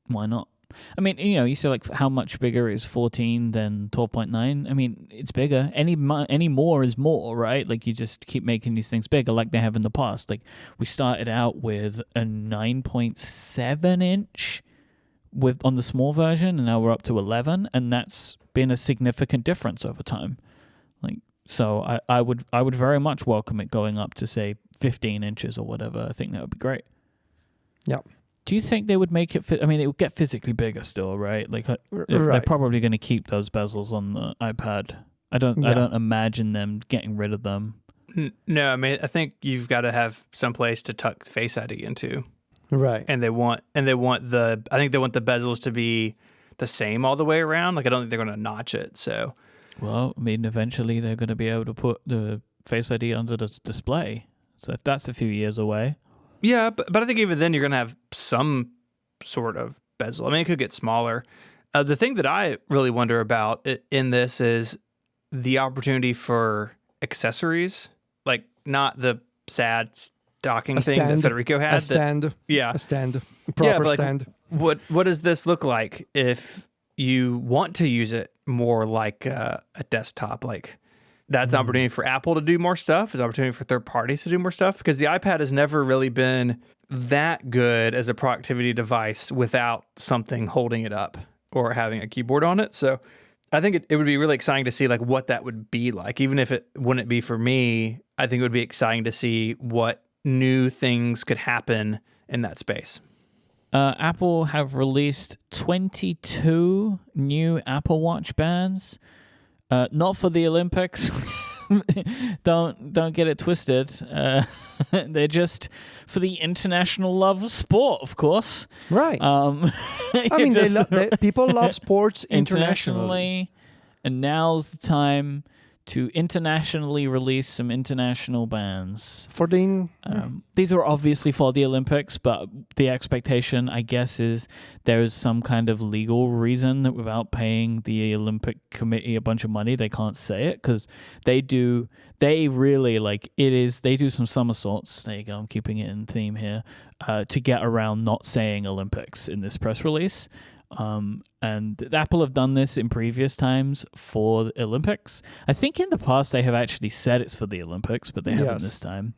C: Why not? I mean, you say like how much bigger is 14 than 12.9? I mean, it's bigger. Any more is more, right? Like, you just keep making these things bigger like they have in the past. Like, we started out with a 9.7 inch on the small version, and now we're up to 11, and that's been a significant difference over time. Like, so I would very much welcome it going up to, say, 15 inches or whatever. I think that would be great.
B: Yeah.
C: Do you think they would make it I mean, it would get physically bigger still, right? Like, they're probably going to keep those bezels on the iPad. I don't imagine them getting rid of them.
A: No, I mean, I think you've got to have some place to tuck Face ID into.
B: Right.
A: And they want I think they want the bezels to be the same all the way around. Like, I don't think they're going to notch it. So,
C: well, I mean, eventually they're going to be able to put the Face ID under the display. So if that's a few years away.
A: Yeah, but I think even then you're going to have some sort of bezel. I mean, it could get smaller. The thing that I really wonder about in this is the opportunity for accessories, like not the sad docking thing that Federico had.
B: A stand.
A: Yeah.
B: A stand. A proper
A: like,
B: stand.
A: What does this look like if you want to use it more like a desktop. Like that's an opportunity for Apple to do more stuff. It's an opportunity for third parties to do more stuff because the iPad has never really been that good as a productivity device without something holding it up or having a keyboard on it. So I think it would be really exciting to see like what that would be like. Even if it wouldn't be for me, I think it would be exciting to see what new things could happen in that space.
C: Apple have released 22 new Apple Watch bands. Not for the Olympics. Don't get it twisted. They're just for the international love of sport, of course.
B: Right. I mean, people love sports internationally.
C: And now's the time to internationally release some international bands. These are obviously for the Olympics, but the expectation, I guess, is there's some kind of legal reason that without paying the Olympic Committee a bunch of money, they can't say it because they do some somersaults. There you go. I'm keeping it in theme here to get around not saying Olympics in this press release. And Apple have done this in previous times for the Olympics. I think in the past they have actually said it's for the Olympics, but they haven't this time.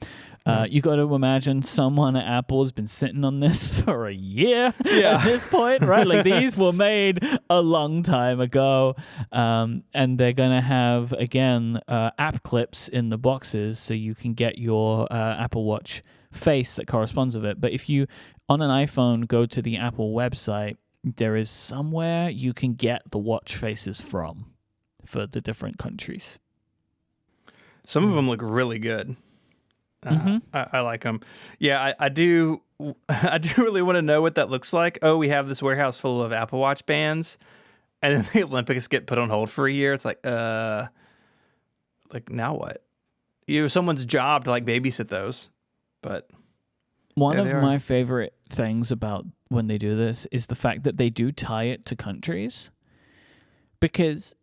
C: You got to imagine someone at Apple has been sitting on this for a year at this point, right? Like these were made a long time ago, and they're gonna have again app clips in the boxes so you can get your Apple Watch face that corresponds with it. But if you on an iPhone go to the Apple website, there is somewhere you can get the watch faces from for the different countries.
A: Some of them look really good. I like them. Yeah, I do. I do really want to know what that looks like. Oh, we have this warehouse full of Apple Watch bands, and then the Olympics get put on hold for a year. It's like now what? Someone's job to like babysit those, but.
C: One of my favorite things about when they do this is the fact that they do tie it to countries, because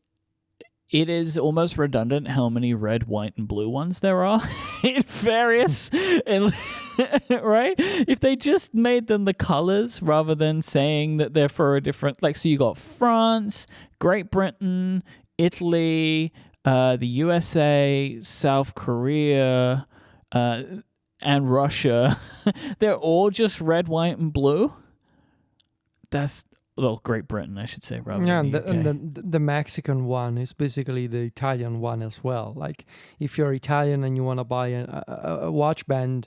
C: it is almost redundant how many red, white, and blue ones there are in various, right? If they just made them the colors rather than saying that they're for a different, like, so you got France, Great Britain, Italy, the USA, South Korea, and Russia, they're all just red, white, and blue. That's Great Britain, I should say, rather than the UK.
B: And the Mexican one is basically the Italian one as well. Like, if you're Italian and you want to buy a watch band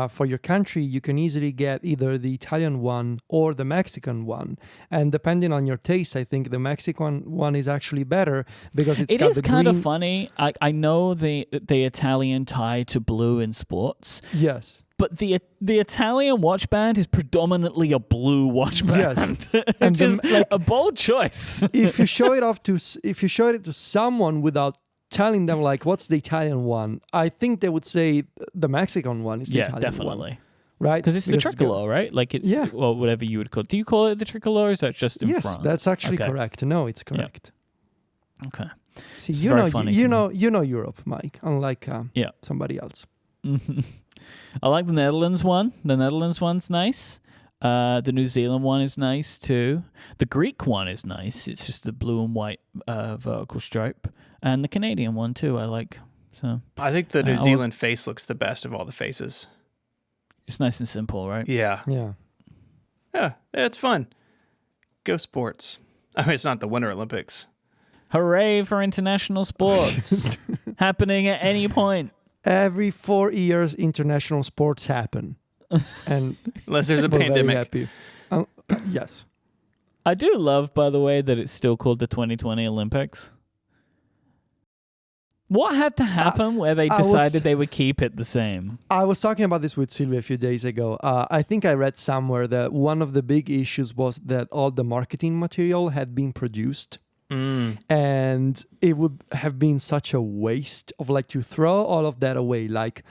B: for your country, you can easily get either the Italian one or the Mexican one. And depending on your taste, I think the Mexican one is actually better because it is
C: kind of funny. I know the Italian tie to blue in sports.
B: Yes.
C: But the Italian watch band is predominantly a blue watch band.
B: Yes, and
C: just a bold choice.
B: if you show it to someone without telling them like what's the Italian one, I think they would say the Mexican one is the Italian
C: definitely.
B: One, right?
C: Because it's the tricolor, right? Like it's well, whatever you would call it. Do you call it the tricolor? Or is that just in France?
B: Yes, that's actually correct. No, it's correct.
C: Yeah. Okay.
B: See, you know Europe, Mike, unlike somebody else.
C: I like the Netherlands one. The Netherlands one's nice. The New Zealand one is nice too. The Greek one is nice. It's just the blue and white vertical stripe. And the Canadian one too, I like. So
A: I think the New Zealand face looks the best of all the faces.
C: It's nice and simple, right?
A: Yeah.
B: Yeah.
A: Yeah, it's fun. Go sports. I mean, it's not the Winter Olympics.
C: Hooray for international sports happening at any point.
B: Every 4 years, international sports happen, and
A: unless there's a pandemic.
B: Very happy. Yes,
C: I do love, by the way, that it's still called the 2020 Olympics. What had to happen where they decided they would keep it the same?
B: I was talking about this with Sylvia a few days ago. I think I read somewhere that one of the big issues was that all the marketing material had been produced. And it would have been such a waste of like to throw all of that away, like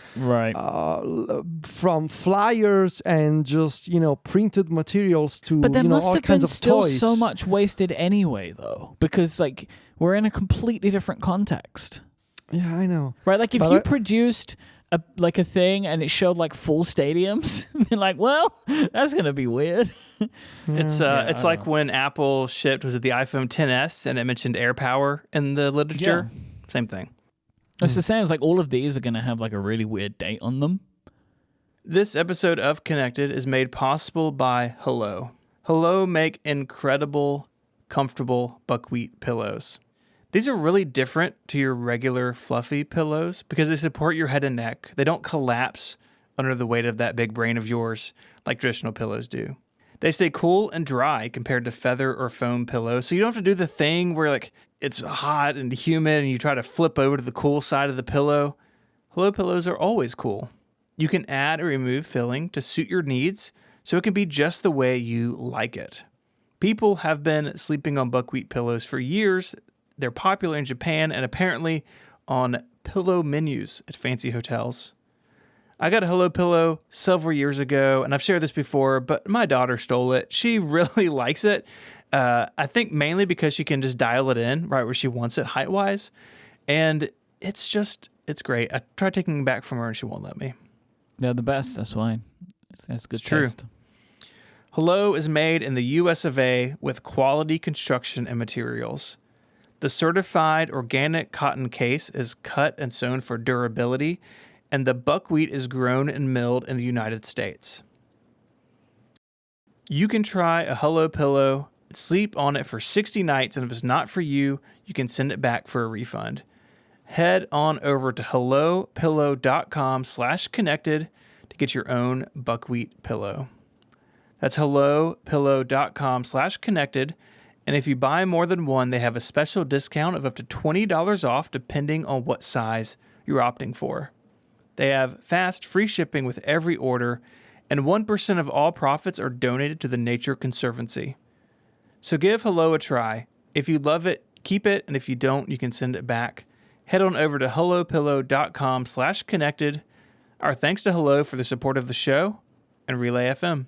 B: from flyers and just printed materials to
C: but there must
B: all
C: have
B: kinds
C: been
B: of
C: still
B: toys.
C: So much wasted anyway, though, because like we're in a completely different context.
B: Yeah, I know.
C: Right, like if you produced a thing, and it showed like full stadiums. You're like, well, that's gonna be weird.
A: It's
C: Yeah,
A: it's
C: I
A: like
C: don't
A: when Apple shipped, was it the iPhone XS, and it mentioned AirPower in the literature. Same thing.
C: It's the same as like all of these are gonna have like a really weird date on them.
A: This episode of Connected is made possible by Hello. Hello make incredible, comfortable buckwheat pillows. These are really different to your regular fluffy pillows because they support your head and neck. They don't collapse under the weight of that big brain of yours like traditional pillows do. They stay cool and dry compared to feather or foam pillows, so you don't have to do the thing where like it's hot and humid and you try to flip over to the cool side of the pillow. Hello pillows are always cool. You can add or remove filling to suit your needs, so it can be just the way you like it. People have been sleeping on buckwheat pillows for years. They're popular in Japan and apparently on pillow menus at fancy hotels. I got a Hello pillow several years ago, and I've shared this before, but my daughter stole it. She really likes it. I think mainly because she can just dial it in right where she wants it height-wise. And it's great. I tried taking it back from her and she won't let me.
C: They're the best. That's why. That's good.
A: It's true.
C: Taste.
A: Hello is made in the US of A with quality construction and materials. The certified organic cotton case is cut and sewn for durability, and the buckwheat is grown and milled in the United States. You can try a Hello pillow, sleep on it for 60 nights, and if it's not for you, you can send it back for a refund. Head on over to hellopillow.com/connected to get your own buckwheat pillow. That's hellopillow.com/connected. And if you buy more than one, they have a special discount of up to $20 off depending on what size you're opting for. They have fast, free shipping with every order, and 1% of all profits are donated to the Nature Conservancy. So give Hello a try. If you love it, keep it, and if you don't, you can send it back. Head on over to hellopillow.com/connected. Our thanks to Hello for the support of the show and Relay FM.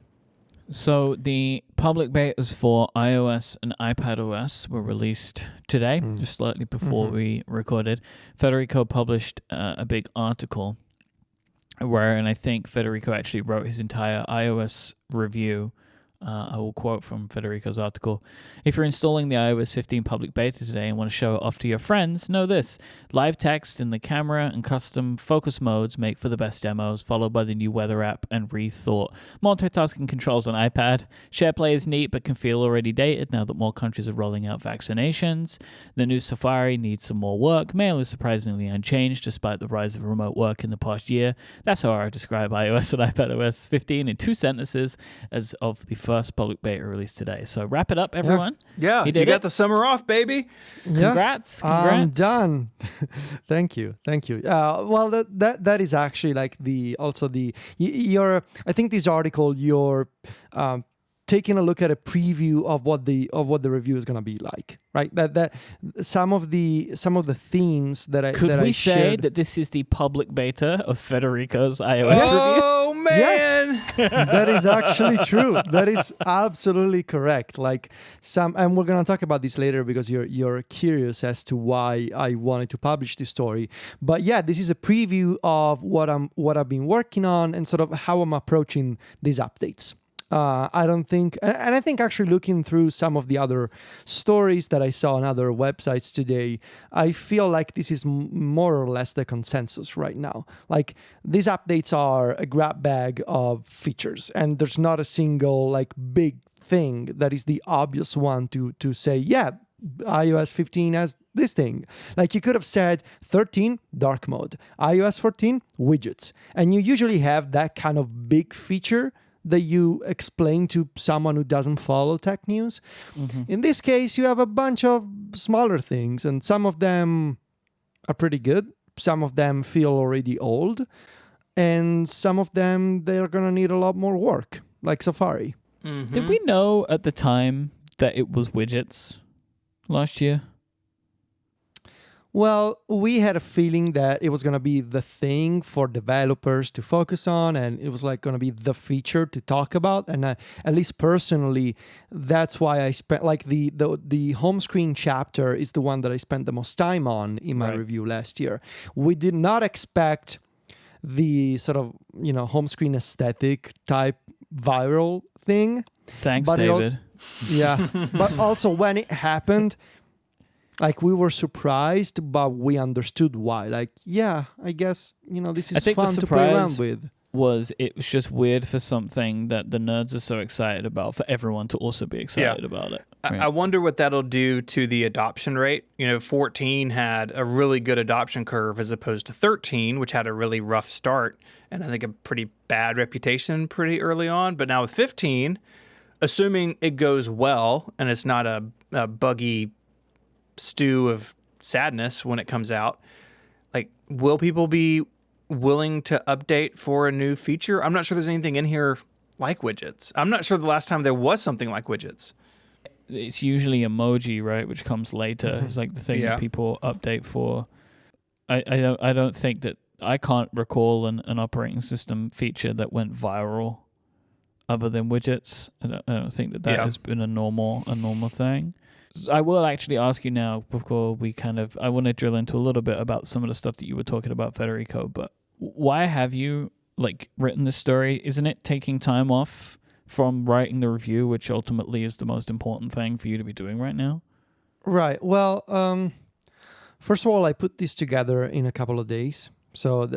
C: So the public betas for iOS and iPadOS were released today, just slightly before we recorded. Federico published a big article and I think Federico actually wrote his entire iOS review. I will quote from Federico's article. If you're installing the iOS 15 public beta today and want to show it off to your friends, know this. Live text in the camera and custom focus modes make for the best demos, followed by the new weather app and rethought multitasking controls on iPad. SharePlay is neat but can feel already dated now that more countries are rolling out vaccinations. The new Safari needs some more work. Mail is surprisingly unchanged despite the rise of remote work in the past year. That's how I describe iOS and iPadOS 15 in 2 sentences as of the first public beta release today. So wrap it up, everyone.
A: Yeah,
C: You
A: you
C: did
A: got
C: it.
A: the summer off, baby.
C: Congrats.
B: I'm done. Thank you. Well, that is actually like your. I think this article you're taking a look at a preview of what the review is going to be like, right? That some of the themes that I
C: Could
B: that
C: we
B: I
C: say
B: shared,
C: that this is the public beta of Federico's iOS review?
A: Oh, man.
B: Yes. That is actually true. That is absolutely correct. Like and we're gonna talk about this later because you're curious as to why I wanted to publish this story. But yeah, this is a preview of what I've been working on and sort of how I'm approaching these updates. I don't think, and I think actually looking through some of the other stories that I saw on other websites today, I feel like this is more or less the consensus right now. Like these updates are a grab bag of features, and there's not a single like big thing that is the obvious one to say, yeah, iOS 15 has this thing. Like you could have said 13 dark mode, iOS 14 widgets, and you usually have that kind of big feature that you explain to someone who doesn't follow tech news. In this case, you have a bunch of smaller things, and some of them are pretty good. Some of them feel already old, and some of them, they're going to need a lot more work, like Safari.
C: Did we know at the time that it was widgets last year?
B: Well, we had a feeling that it was going to be the thing for developers to focus on, and it was like going to be the feature to talk about. And at least personally, that's why I spent like the home screen chapter is the one that I spent the most time on in my
C: Right.
B: review last year. We did not expect the sort of, home screen aesthetic type viral thing.
C: Thanks,
B: But
C: David.
B: Yeah. But also when it happened, like we were surprised, but we understood why. Like, yeah, I guess, this
C: I
B: is
C: think the
B: fun to play around
C: surprise
B: with.
C: It was just weird for something that the nerds are so excited about for everyone to also be excited about it. Right?
A: I wonder what that'll do to the adoption rate. 14 had a really good adoption curve as opposed to 13, which had a really rough start and I think a pretty bad reputation pretty early on. But now with 15, assuming it goes well and it's not a buggy stew of sadness when it comes out, like, will people be willing to update for a new feature? I'm not sure there's anything in here like widgets. I'm not sure the last time there was something like widgets.
C: It's usually emoji, right, which comes later. It's like the thing that people update for. I don't think that I can't recall an operating system feature that went viral other than widgets. I don't think that has been a normal thing. I will actually ask you now before we I want to drill into a little bit about some of the stuff that you were talking about, Federico, but why have you written this story? Isn't it taking time off from writing the review, which ultimately is the most important thing for you to be doing right now?
B: Right. Well, first of all, I put this together in a couple of days. So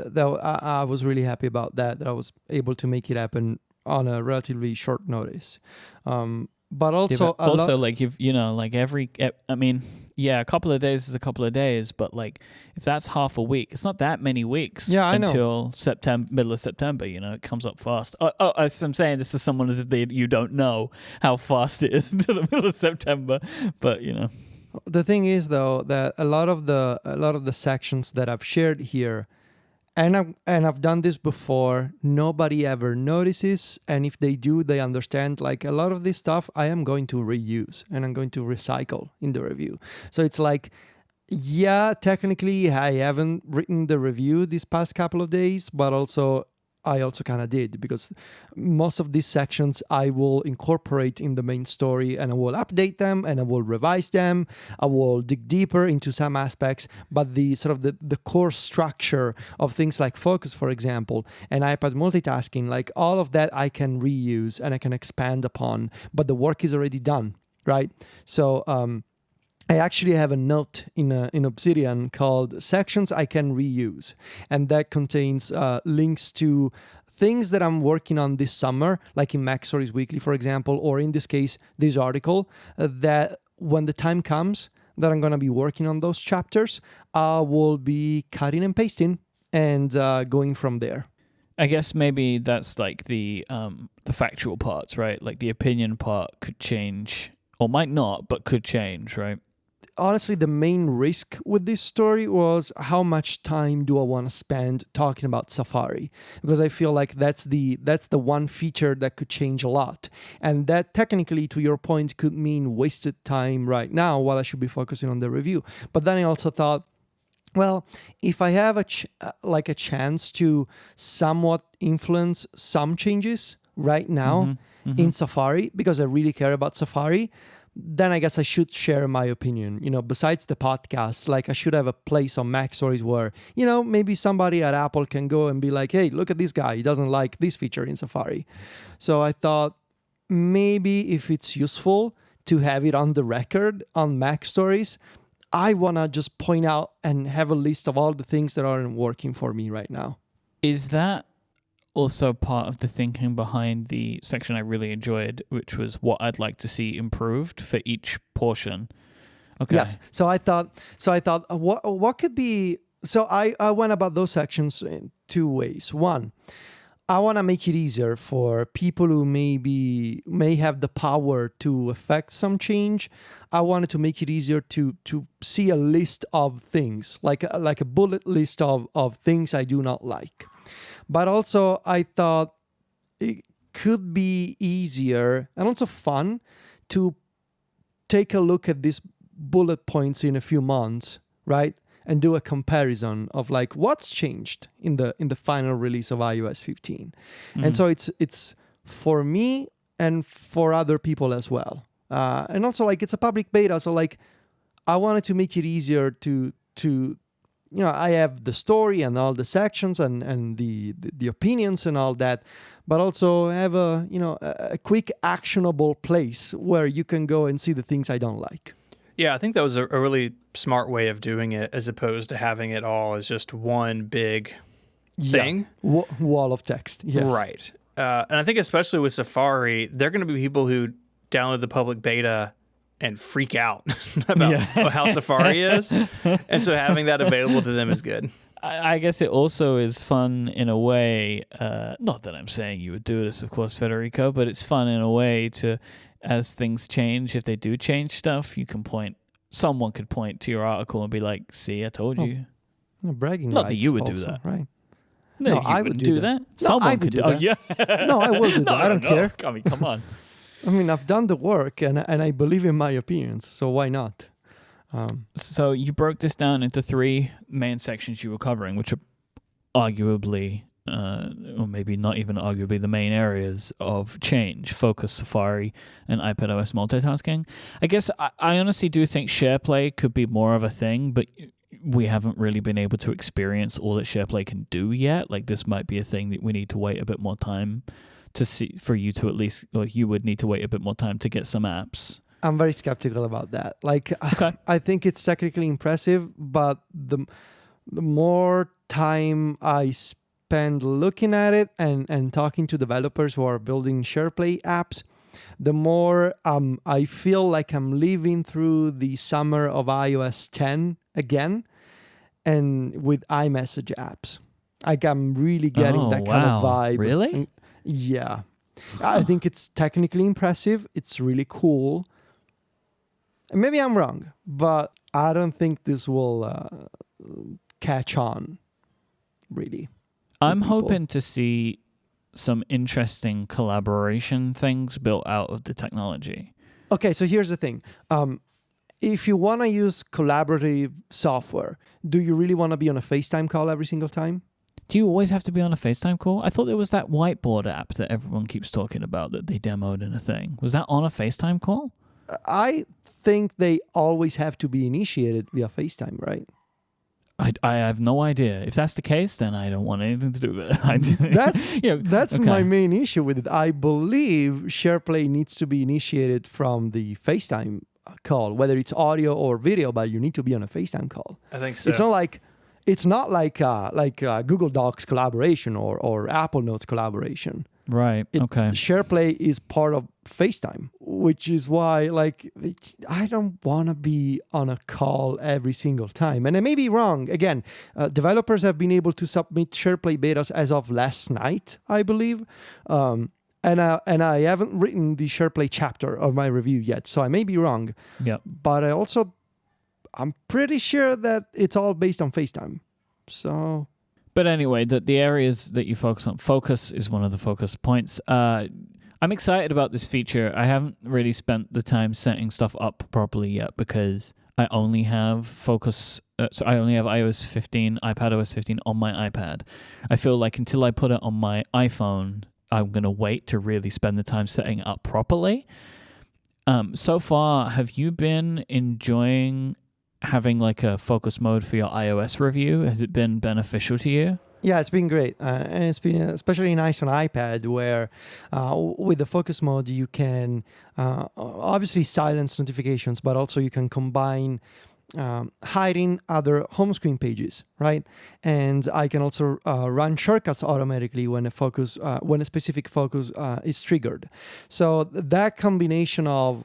B: I was really happy about that I was able to make it happen on a relatively short notice. But also, a couple of days is a couple of days, but if that's half a week, it's not that many weeks until September, middle of September, it comes up fast. As I'm saying this to someone as if you don't know how fast it is until the middle of September, but The thing is, though, that a lot of the sections that I've shared here, and I've done this before, nobody ever notices, and if they do, they understand. Like, a lot of this stuff I am going to reuse and I'm going to recycle in the review. So it's like, yeah, technically I haven't written the review these past couple of days, but I also kind of did, because most of these sections I will incorporate in the main story and I will update them and I will revise them. I will dig deeper into some aspects, but the sort of the core structure of things like focus, for example, and iPad multitasking, like all of that I can reuse and I can expand upon, but the work is already done, right? So, I actually have a note in Obsidian called Sections I Can Reuse, and that contains links to things that I'm working on this summer, like in Mac Stories Weekly, for example, or in this case, this article, that when the time comes that I'm going to be working on those chapters, I will be cutting and pasting and going from there.
C: I guess maybe that's like the factual parts, right? Like the opinion part could change, or might not, but could change, right?
B: Honestly, the main risk with this story was how much time do I want to spend talking about Safari, because I feel like that's the one feature that could change a lot, and that technically, to your point, could mean wasted time right now while I should be focusing on the review. But then I also thought, well, if I have a chance to somewhat influence some changes right now in Safari, because I really care about Safari, then I guess I should share my opinion. Besides the podcasts, like I should have a place on Mac Stories where, maybe somebody at Apple can go and be like, hey, look at this guy. He doesn't like this feature in Safari. So I thought maybe if it's useful to have it on the record on Mac Stories, I want to just point out and have a list of all the things that aren't working for me right now.
C: Is that also part of the thinking behind the section I really enjoyed, which was what I'd like to see improved for each portion? Okay.
B: Yes. So I thought what could be, so I went about those sections in two ways. One, I want to make it easier for people who may have the power to affect some change. I wanted to make it easier to see a list of things, like a bullet list of things I do not like. But also, I thought it could be easier and also fun to take a look at these bullet points in a few months, right? And do a comparison of like what's changed in the final release of iOS 15. And so it's for me and for other people as well. And also, like, it's a public beta, so like I wanted to make it easier to I have the story and all the sections and the opinions and all that, but also have a quick actionable place where you can go and see the things I don't like.
A: Yeah, I think that was a really smart way of doing it, as opposed to having it all as just one big thing.
B: Wall of text. Yes.
A: Right. And I think especially with Safari, there are going to be people who download the public beta and freak out about how Safari is. And so having that available to them is good.
C: I guess it also is fun in a way, not that I'm saying you would do this, of course, Federico, but it's fun in a way to, as things change, if they do change stuff, someone could point to your article and be like, see, I told you.
B: No, bragging
C: Not that
B: rights
C: you would
B: also,
C: do that.
B: Right.
C: No,
B: I would do that. No,
C: Someone
B: I would
C: could
B: do
C: Oh,
B: that.
C: yeah.
B: No, I will do that. I don't care.
C: I mean, come on.
B: I mean, I've done the work and I believe in my opinions, so why not?
C: So you broke this down into 3 main sections you were covering, which are arguably, or maybe not even arguably, the main areas of change: Focus, Safari, and iPadOS multitasking. I guess I honestly do think SharePlay could be more of a thing, but we haven't really been able to experience all that SharePlay can do yet. Like, this might be a thing that we need to wait a bit more time to see, for you to at least, or you would need to wait a bit more time to get some apps.
B: I'm very skeptical about that. Like,
C: Okay.
B: I think it's technically impressive, but the more time I spend looking at it and talking to developers who are building SharePlay apps, the more I feel like I'm living through the summer of iOS 10 again, and with iMessage apps. Like, I'm really getting that kind of vibe.
C: Really?
B: And, yeah. I think it's technically impressive. It's really cool. Maybe I'm wrong, but I don't think this will catch on, really.
C: I'm
B: people.
C: hoping to see some interesting collaboration things built out of the technology.
B: Okay, so here's the thing. If you want to use collaborative software, do you really want to be on a FaceTime call every single time?
C: Do you always have to be on a FaceTime call? I thought there was that whiteboard app that everyone keeps talking about that they demoed in a thing. Was that on a FaceTime call?
B: I think they always have to be initiated via FaceTime, right?
C: I have no idea. If that's the case, then I don't want anything to do with it.
B: That's
C: okay.
B: my main issue with it. I believe SharePlay needs to be initiated from the FaceTime call, whether it's audio or video, but you need to be on a FaceTime call.
A: I think so.
B: It's not like Google Docs collaboration or Apple Notes collaboration.
C: Right. Okay.
B: SharePlay is part of FaceTime, which is why I don't want to be on a call every single time. And I may be wrong. Again, developers have been able to submit SharePlay betas as of last night, I believe. And I haven't written the SharePlay chapter of my review yet, so I may be wrong.
C: Yeah.
B: But I'm pretty sure that it's all based on FaceTime. So...
C: But anyway, the areas that you focus on, Focus is one of the focus points. I'm excited about this feature. I haven't really spent the time setting stuff up properly yet because I only have Focus. So I only have iOS 15, iPadOS 15 on my iPad. I feel like until I put it on my iPhone, I'm going to wait to really spend the time setting it up properly. So far, have you been enjoying having like a focus mode for your iOS review? Has it been beneficial to you?
B: Yeah, it's been great. And it's been especially nice on iPad where with the focus mode, you can obviously silence notifications, but also you can combine hiding other home screen pages, right? And I can also run shortcuts automatically when a specific focus is triggered. So that combination of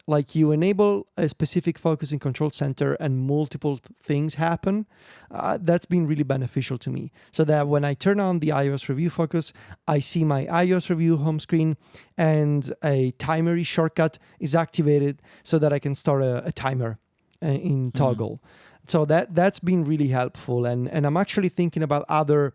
B: like you enable a specific focus in Control Center and multiple things happen, that's been really beneficial to me. So that when I turn on the iOS review focus, I see my iOS review home screen and a timer shortcut is activated so that I can start a timer in Toggle. So that's been really helpful. And I'm actually thinking about other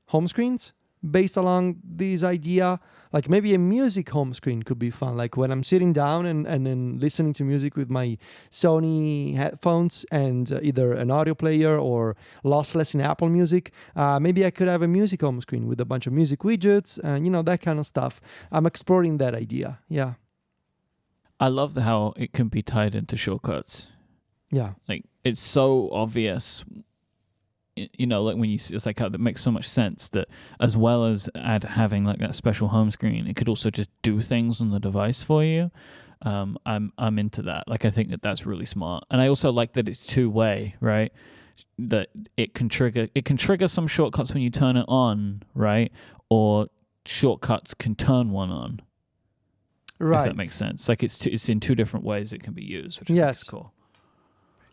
B: home screens based along this idea. Like maybe a music home screen could be fun. Like when I'm sitting down and then listening to music with my Sony headphones and either an audio player or lossless in Apple Music, maybe I could have a music home screen with a bunch of music widgets and, that kind of stuff. I'm exploring that idea. Yeah.
C: I love how it can be tied into shortcuts.
B: Yeah.
C: Like it's so obvious like when it's like that makes so much sense that as well as having like that special home screen, it could also just do things on the device for you. I'm into that. Like I think that's really smart, and I also like that it's two-way, right? That it can trigger some shortcuts when you turn it on, right? Or shortcuts can turn one on.
B: Right.
C: If that makes sense. Like it's in two different ways it can be used, which I think is cool.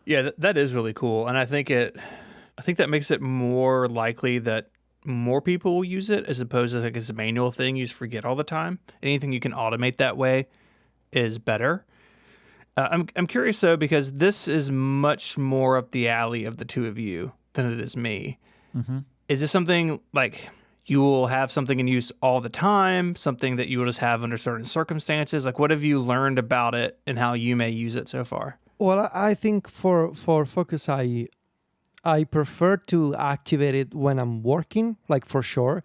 A: Yeah, that is really cool, and I think that makes it more likely that more people will use it as opposed to like it's a manual thing you just forget all the time. Anything you can automate that way is better. I'm curious though, because this is much more up the alley of the two of you than it is me.
C: Mm-hmm.
A: Is this something like you will have something in use all the time, something that you will just have under certain circumstances? Like what have you learned about it and how you may use it so far?
B: Well, I think for Focus, I prefer to activate it when I'm working, like for sure.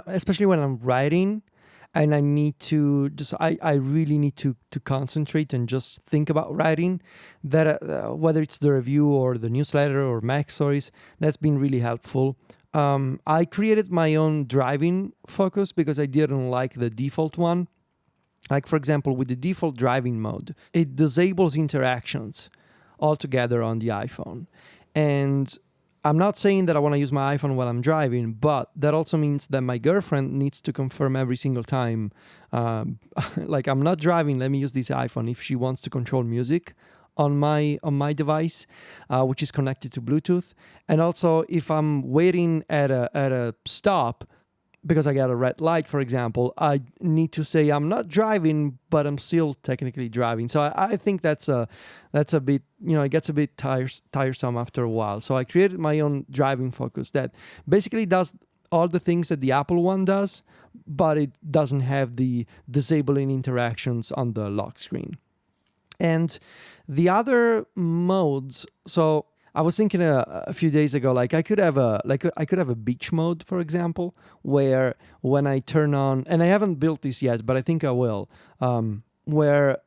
B: Especially when I'm writing, and I need to I really need to concentrate and just think about writing. That whether it's the review or the newsletter or Mac Stories, that's been really helpful. I created my own driving focus because I didn't like the default one. Like, for example, with the default driving mode, it disables interactions altogether on the iPhone. And I'm not saying that I want to use my iPhone while I'm driving, but that also means that my girlfriend needs to confirm every single time, like, I'm not driving, let me use this iPhone, if she wants to control music on my device, which is connected to Bluetooth. And also, if I'm waiting at a stop, because I got a red light, for example, I need to say I'm not driving, but I'm still technically driving. So I think that's a bit, it gets a bit tiresome after a while. So I created my own driving focus that basically does all the things that the Apple one does, but it doesn't have the disabling interactions on the lock screen. And the other modes, so I was thinking a few days ago, like I could have a beach mode, for example, where when I turn on, and I haven't built this yet, but I think I will, where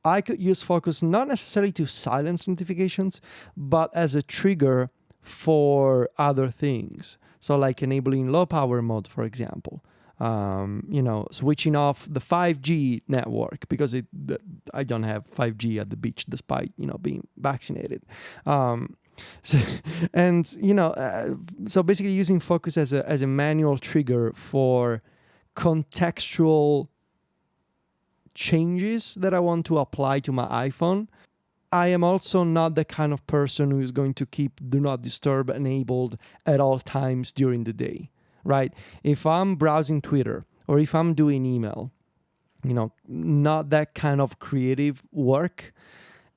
B: I could use Focus not necessarily to silence notifications, but as a trigger for other things. So like enabling low power mode, for example. Switching off the 5G network because I don't have 5G at the beach despite, being vaccinated. So basically using Focus as a manual trigger for contextual changes that I want to apply to my iPhone. I am also not the kind of person who is going to keep Do Not Disturb enabled at all times during the day. Right? If I'm browsing Twitter or if I'm doing email, not that kind of creative work,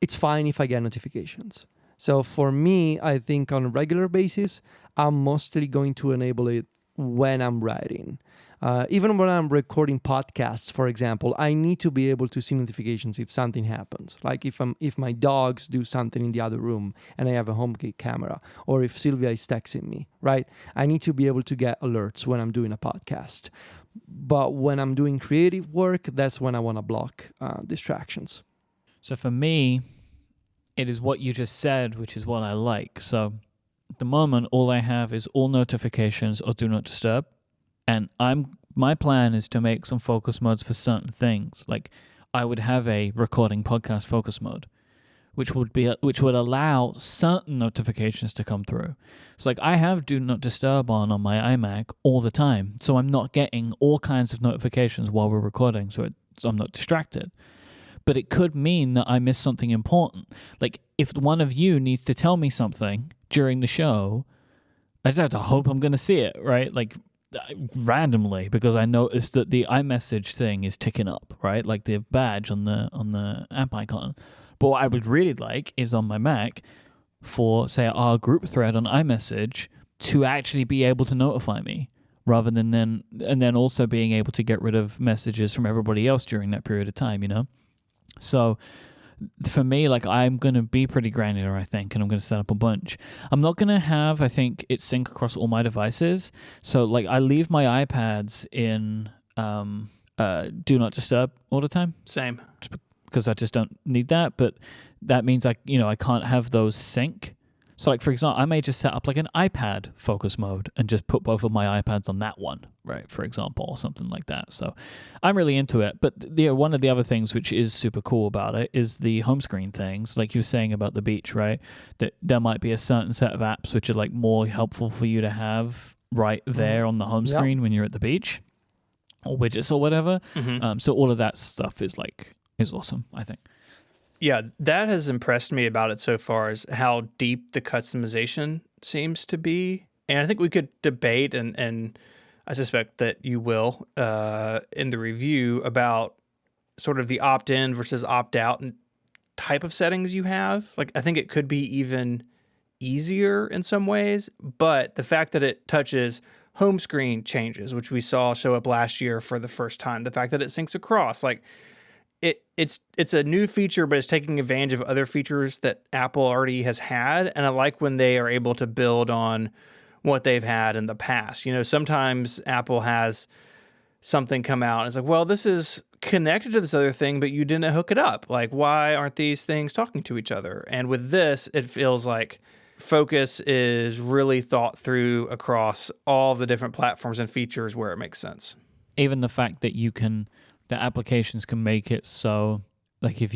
B: it's fine if I get notifications. So for me, I think on a regular basis, I'm mostly going to enable it when I'm writing. Even when I'm recording podcasts, for example, I need to be able to see notifications if something happens. Like if my dogs do something in the other room and I have a HomeKit camera, or if Sylvia is texting me, right? I need to be able to get alerts when I'm doing a podcast. But when I'm doing creative work, that's when I want to block distractions.
C: So for me, it is what you just said, which is what I like. So at the moment, all I have is all notifications or do not disturb. And my plan is to make some focus modes for certain things. Like I would have a recording podcast focus mode, which would allow certain notifications to come through. So like I have do not disturb on my iMac all the time, so I'm not getting all kinds of notifications while we're recording, so I'm not distracted. But it could mean that I miss something important. Like if one of you needs to tell me something during the show, I just have to hope I'm going to see it, right? Like randomly, because I noticed that the iMessage thing is ticking up, right? Like the badge on the app icon. But what I would really like is on my Mac for, say, our group thread on iMessage to actually be able to notify me, rather than then also being able to get rid of messages from everybody else during that period of time, So for me, like I'm going to be pretty granular, I think, and I'm going to set up a bunch. I'm not going to have, I think, it sync across all my devices. So like I leave my iPads in do not disturb all the time.
A: Same.
C: Because I just don't need that. But that means I can't have those sync. So like, for example, I may just set up like an iPad focus mode and just put both of my iPads on that one, right? For example, or something like that. So I'm really into it. But one of the other things which is super cool about it is the home screen things, like you were saying about the beach, right? That there might be a certain set of apps which are like more helpful for you to have right there on the home screen when you're at the beach, or widgets or whatever. So all of that stuff is awesome, I think.
A: Yeah, that has impressed me about it so far, is how deep the customization seems to be. And I think we could debate, and I suspect that you will in the review, about sort of the opt-in versus opt-out type of settings you have. Like, I think it could be even easier in some ways, but the fact that it touches home screen changes, which we saw show up last year for the first time, the fact that it syncs across, like, it's a new feature, but it's taking advantage of other features that Apple already has had. And I like when they are able to build on what they've had in the past. You know, sometimes Apple has something come out and it's like, well, this is connected to this other thing, but you didn't hook it up. Like, why aren't these things talking to each other? And with this, it feels like Focus is really thought through across all the different platforms and features where it makes sense.
C: Even the fact that the applications can make it so, like, if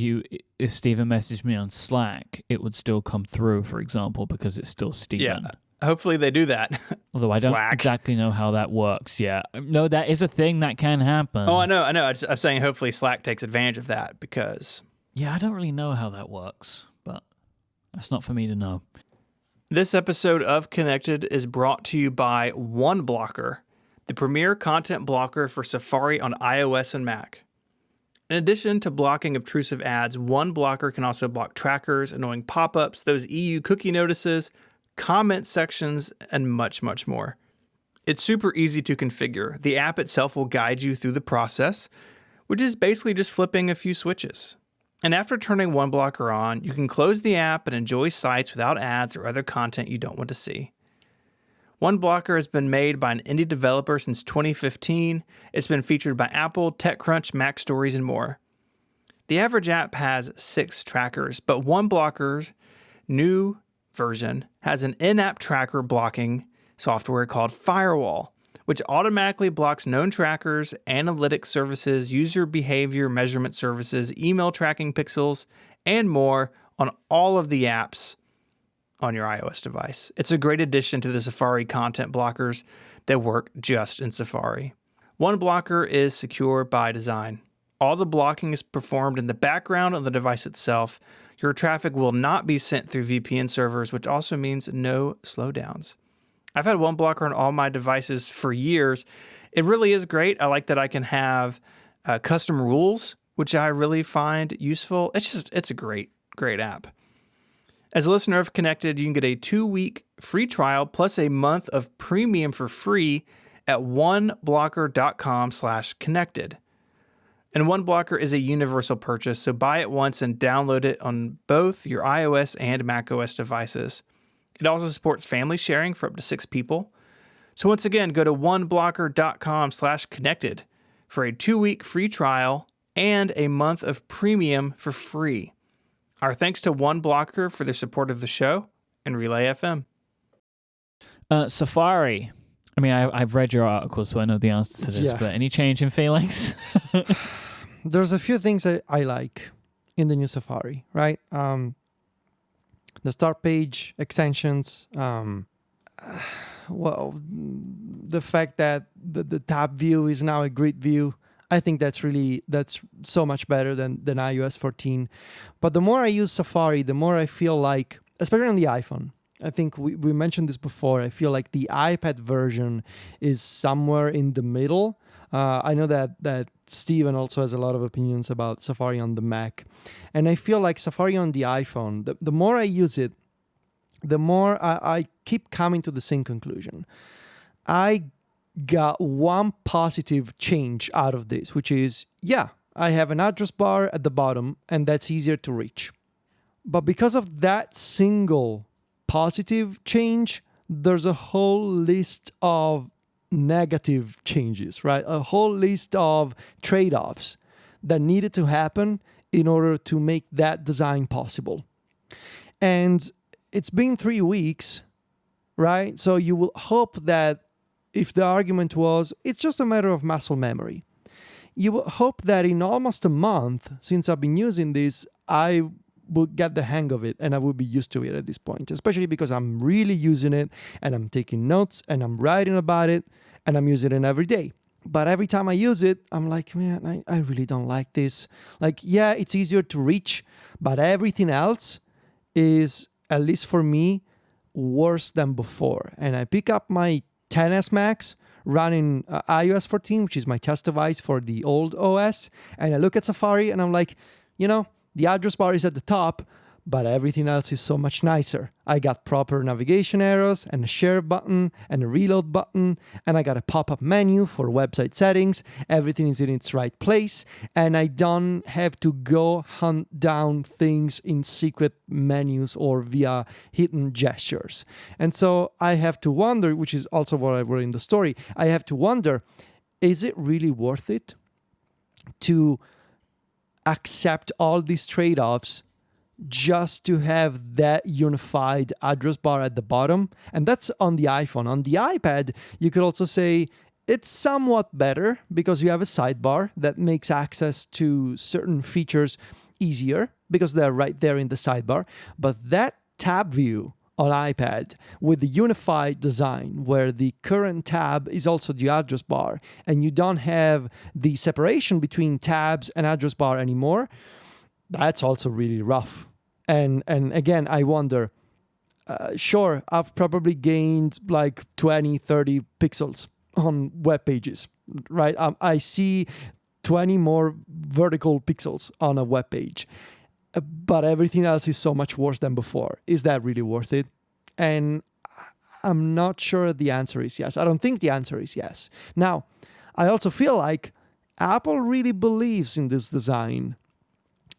C: Steven messaged me on Slack, it would still come through, for example, because it's still Steven.
A: Yeah, hopefully they do that.
C: Although I don't
A: Slack.
C: exactly know how that works yet. No, that is a thing that can happen.
A: Oh, I know. I'm saying hopefully Slack takes advantage of that, because...
C: Yeah, I don't really know how that works, but that's not for me to know.
A: This episode of Connected is brought to you by OneBlocker, the premier content blocker for Safari on iOS and Mac. In addition to blocking obtrusive ads, OneBlocker can also block trackers, annoying pop-ups, those EU cookie notices, comment sections, and much, much more. It's super easy to configure. The app itself will guide you through the process, which is basically just flipping a few switches. And after turning OneBlocker on, you can close the app and enjoy sites without ads or other content you don't want to see. OneBlocker has been made by an indie developer since 2015. It's been featured by Apple, TechCrunch, Mac Stories, and more. The average app has 6 trackers, but OneBlocker's new version has an in-app tracker blocking software called Firewall, which automatically blocks known trackers, analytics services, user behavior measurement services, email tracking pixels, and more on all of the apps on your iOS device. It's a great addition to the Safari content blockers that work just in Safari. OneBlocker is secure by design. All the blocking is performed in the background on the device itself. Your traffic will not be sent through VPN servers, which also means no slowdowns. I've had OneBlocker on all my devices for years. It really is great. I like that I can have custom rules, which I really find useful. It's a great app. As a listener of Connected, you can get a 2-week free trial plus a month of premium for free at oneblocker.com/connected. And OneBlocker is a universal purchase, so buy it once and download it on both your iOS and macOS devices. It also supports family sharing for up to 6 people. So once again, go to oneblocker.com/connected for a 2-week free trial and a month of premium for free. Our thanks to OneBlocker for their support of the show and Relay FM.
C: Safari. I mean, I've read your article, so I know the answer to this, but any change in feelings?
B: There's a few things that I like in the new Safari, right? The start page extensions, the fact that the tab view is now a grid view, I think that's so much better than iOS 14. But the more I use Safari, the more I feel like, especially on the iPhone, I think we mentioned this before, I feel like the iPad version is somewhere in the middle. I know that Steven also has a lot of opinions about Safari on the Mac. And I feel like Safari on the iPhone, the more I use it, the more I keep coming to the same conclusion. I got one positive change out of this, which is, I have an address bar at the bottom, and that's easier to reach. But because of that single positive change, there's a whole list of negative changes, right? A whole list of trade-offs that needed to happen in order to make that design possible. And it's been 3 weeks, right? So you will hope that if the argument was, it's just a matter of muscle memory, you will hope that in almost a month since I've been using this, I will get the hang of it and I will be used to it at this point, especially because I'm really using it and I'm taking notes and I'm writing about it and I'm using it every day. But every time I use it, I'm like, man, I really don't like this. Like, yeah, it's easier to reach, but everything else is, at least for me, worse than before. And I pick up my XS Max running iOS 14, which is my test device for the old OS. And I look at Safari and I'm like, the address bar is at the top, but everything else is so much nicer. I got proper navigation arrows and a share button and a reload button, and I got a pop-up menu for website settings. Everything is in its right place, and I don't have to go hunt down things in secret menus or via hidden gestures. And so I have to wonder, which is also what I wrote in the story, I have to wonder, is it really worth it to accept all these trade-offs just to have that unified address bar at the bottom? And that's on the iPhone. On the iPad, you could also say it's somewhat better because you have a sidebar that makes access to certain features easier because they're right there in the sidebar. But that tab view on iPad with the unified design where the current tab is also the address bar and you don't have the separation between tabs and address bar anymore, that's also really rough. And again, I wonder, sure, I've probably gained like 20, 30 pixels on web pages, right? I see 20 more vertical pixels on a web page, but everything else is so much worse than before. Is that really worth it? And I'm not sure the answer is yes. I don't think the answer is yes. Now, I also feel like Apple really believes in this design.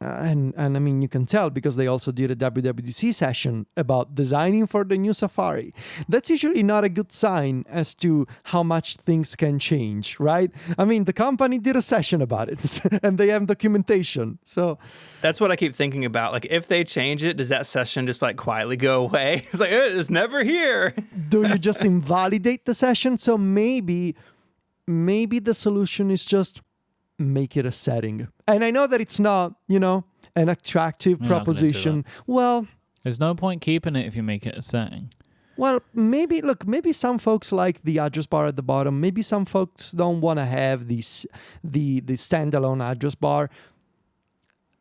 B: And I mean, you can tell because they also did a WWDC session about designing for the new Safari. That's usually not a good sign as to how much things can change, right? I mean, the company did a session about it and they have documentation. So
A: that's what I keep thinking about. Like, if they change it, does that session just like quietly go away? It's like, it is never here.
B: Do you just invalidate the session? So maybe the solution is just make it a setting. And I know that it's not, an attractive proposition. Well,
C: there's no point keeping it if you make it a setting.
B: Well, maybe some folks like the address bar at the bottom. Maybe some folks don't want to have the standalone address bar.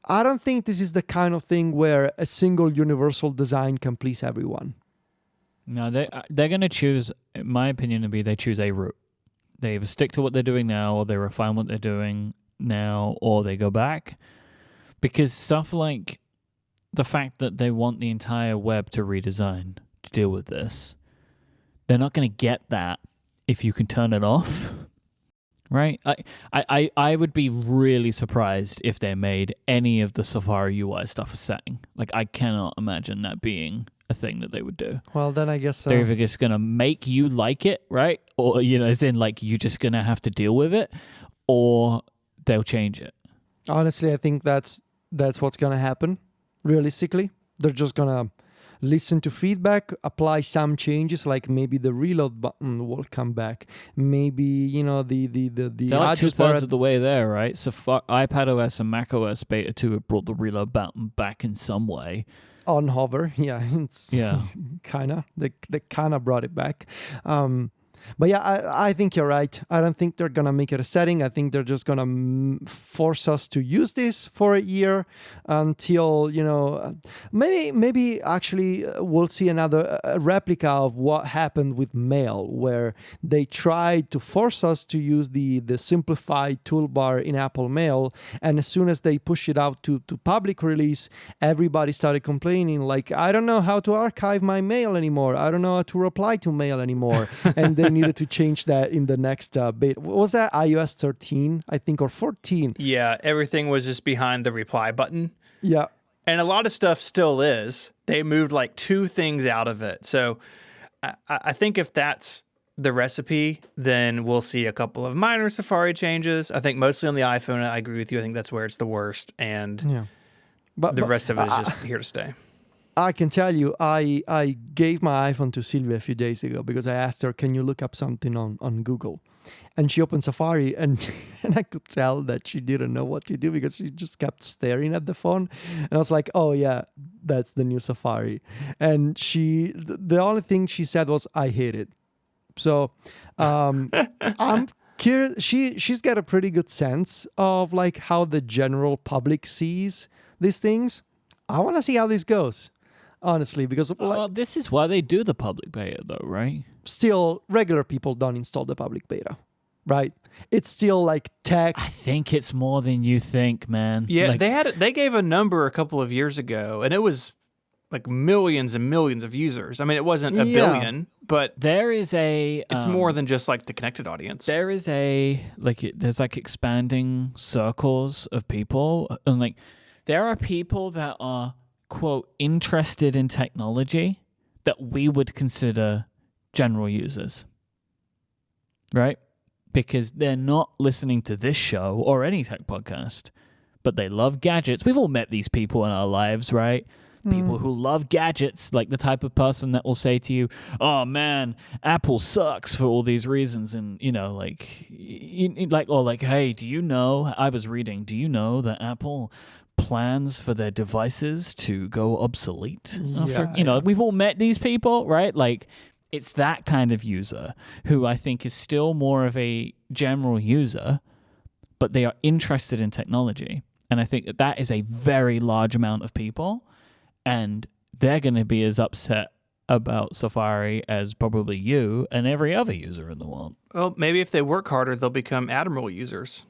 B: I don't think this is the kind of thing where a single universal design can please everyone.
C: No, they're going to choose, in my opinion, they choose a route. They either stick to what they're doing now, or they refine what they're doing now, or they go back. Because stuff like the fact that they want the entire web to redesign to deal with this, they're not going to get that if you can turn it off, right? I would be really surprised if they made any of the Safari UI stuff a setting. Like, I cannot imagine that being a thing that they would do.
B: Well, then I guess
C: they're either just gonna make you like it, right? Or as in like you're just gonna have to deal with it, or they'll change it.
B: Honestly, I think that's what's gonna happen. Realistically, they're just gonna listen to feedback, apply some changes, like maybe the reload button will come back. Maybe the
C: they're like two-thirds of the way there, right? So iPadOS and macOS Beta 2 have brought the reload button back in some way.
B: On hover, it's kind of they kind of brought it back, but yeah, I think you're right. I don't think they're gonna make it a setting. I think they're just gonna force us to use this for a year until maybe actually we'll see another replica of what happened with Mail, where they tried to force us to use the simplified toolbar in Apple Mail, and as soon as they push it out to public release, everybody started complaining like, I don't know how to archive my mail anymore. I don't know how to reply to mail anymore, and they needed to change that in the next beta. Was that iOS 13, I think, or 14?
A: Yeah, everything was just behind the reply button.
B: Yeah.
A: And a lot of stuff still is. They moved like 2 things out of it. So I think if that's the recipe, then we'll see a couple of minor Safari changes. I think mostly on the iPhone, I agree with you. I think that's where it's the worst. And
B: yeah. But
A: the rest of it is just here to stay.
B: I can tell you, I gave my iPhone to Sylvia a few days ago because I asked her, can you look up something on Google? And she opened Safari, and I could tell that she didn't know what to do because she just kept staring at the phone. And I was like, oh yeah, that's the new Safari. And the only thing she said was, I hate it. So I'm curious. She's got a pretty good sense of like how the general public sees these things. I want to see how this goes, honestly, because
C: Well, this is why they do the public beta, though, right?
B: still regular people don't install the public beta, right? It's still like tech.
C: I think it's more than you think, man.
A: Yeah,
C: Like,
A: they gave a number a couple of years ago, and it was like millions and millions of users. I mean, it wasn't a
B: Yeah.
A: billion, but
C: there is a.
A: it's more than just like the connected audience.
C: There is there's like expanding circles of people, and like there are people that are quote interested in technology that we would consider general users, right? Because they're not listening to this show or any tech podcast, but they love gadgets. We've all met these people in our lives, right? People who love gadgets, like the type of person that will say to you, "Oh man, Apple sucks for all these reasons," and hey, do you know? I was reading. Do you know that Apple plans for their devices to go obsolete? We've all met these people, right? Like, it's that kind of user who I think is still more of a general user, but they are interested in technology, and I think that is a very large amount of people. And they're going to be as upset about Safari as probably you and every other user in the world.
A: Well, maybe if they work harder, they'll become Admiral users,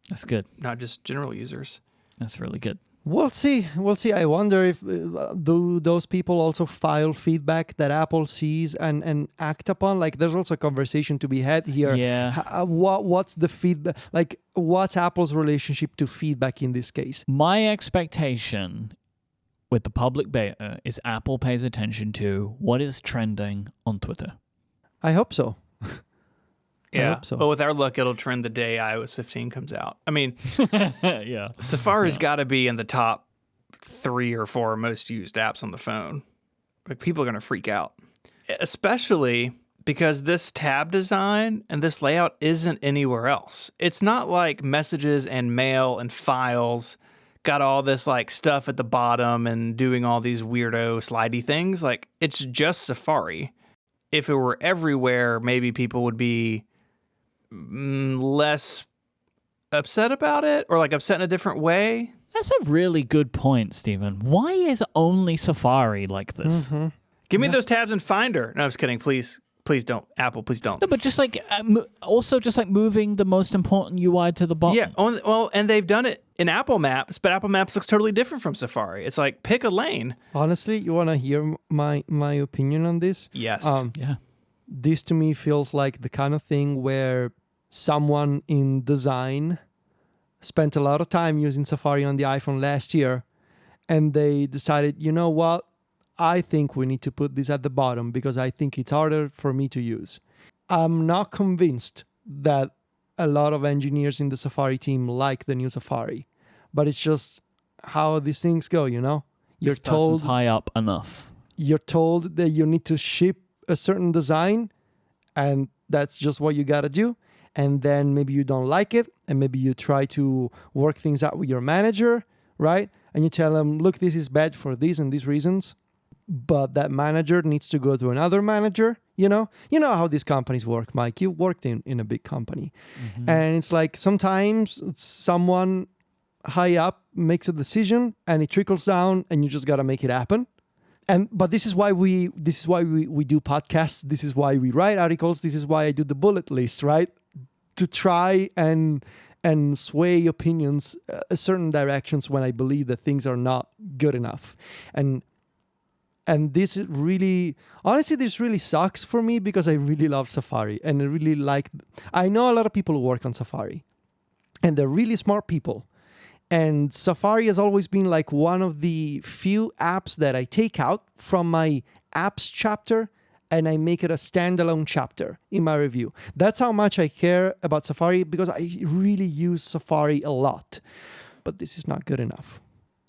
C: That's good.
A: not just general users.
C: That's really good.
B: We'll see. I wonder if do those people also file feedback that Apple sees and act upon. Like, there's also a conversation to be had here.
C: Yeah.
B: What's the feedback? Like, what's Apple's relationship to feedback in this case?
C: My expectation with the public beta is Apple pays attention to what is trending on Twitter.
B: I hope so.
A: Yeah,
B: hope so.
A: but with our luck, it'll trend the day iOS 15 comes out. I mean,
C: Yeah.
A: Safari's got to be in the top 3 or 4 most used apps on the phone. Like, people are going to freak out, especially because this tab design and this layout isn't anywhere else. It's not like Messages and Mail and Files got all this like stuff at the bottom and doing all these weirdo slidey things. Like, it's just Safari. If it were everywhere, maybe people would be less upset about it, or like upset in a different way.
C: That's a really good point, Stephen. Why is only Safari like this?
A: Give me those tabs in Finder. No, I'm just kidding. Please don't. Apple, please don't.
C: No, but just like also just like moving the most important UI to the bottom.
A: Yeah. Well, and they've done it in Apple Maps, but Apple Maps looks totally different from Safari. It's like, pick a lane.
B: Honestly, you want to hear my opinion on this?
A: Yes.
C: Yeah.
B: This to me feels like the kind of thing where someone in design spent a lot of time using Safari on the iPhone last year, and they decided, you know what? I think we need to put this at the bottom because I think it's harder for me to use. I'm not convinced that a lot of engineers in the Safari team like the new Safari, but it's just how these things go, you know?
C: This person's high up enough.
B: You're told that you need to ship a certain design, and that's just what you got to do. And then maybe you don't like it, and maybe you try to work things out with your manager, right? And you tell them, look, this is bad for these and these reasons. But that manager needs to go to another manager, you know how these companies work, Mike. You worked in a big company. And it's like sometimes someone high up makes a decision and it trickles down, and you just got to make it happen. But this is why we do podcasts. This is why we write articles. This is why I do the bullet list, right? To try and sway opinions certain directions when I believe that things are not good enough. And this really, honestly, this really sucks for me because I really love Safari and I know a lot of people who work on Safari, and they're really smart people. And Safari has always been like one of the few apps that I take out from my apps chapter and I make it a standalone chapter in my review. That's how much I care about Safari, because I really use Safari a lot. But this is not good enough.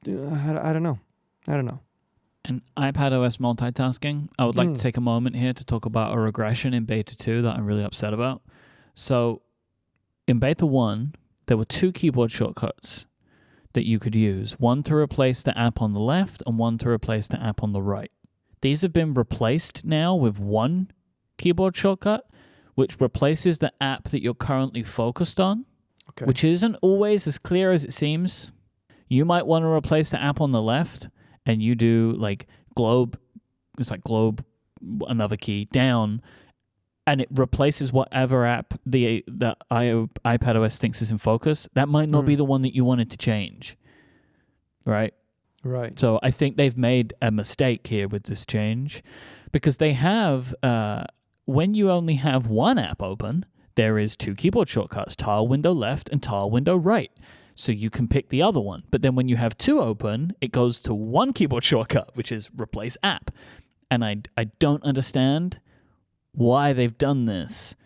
B: I don't know.
C: and iPadOS multitasking, I would like to take a moment here to talk about a regression in Beta 2 that I'm really upset about. So in Beta 1, there were 2 keyboard shortcuts that you could use, one to replace the app on the left and one to replace the app on the right. These have been replaced now with one keyboard shortcut, which replaces the app that you're currently focused on, which isn't always as clear as it seems. You might want to replace the app on the left, and you do like globe, it's like globe, another key down, and it replaces whatever app the iPadOS thinks is in focus. That might not be the one that you wanted to change, right?
B: Right.
C: So I think they've made a mistake here with this change, because they have, when you only have one app open, there is 2 keyboard shortcuts, tile window left and tile window right. So you can pick the other one. But then when you have 2 open, it goes to one keyboard shortcut, which is replace app. And I don't understand why they've done this.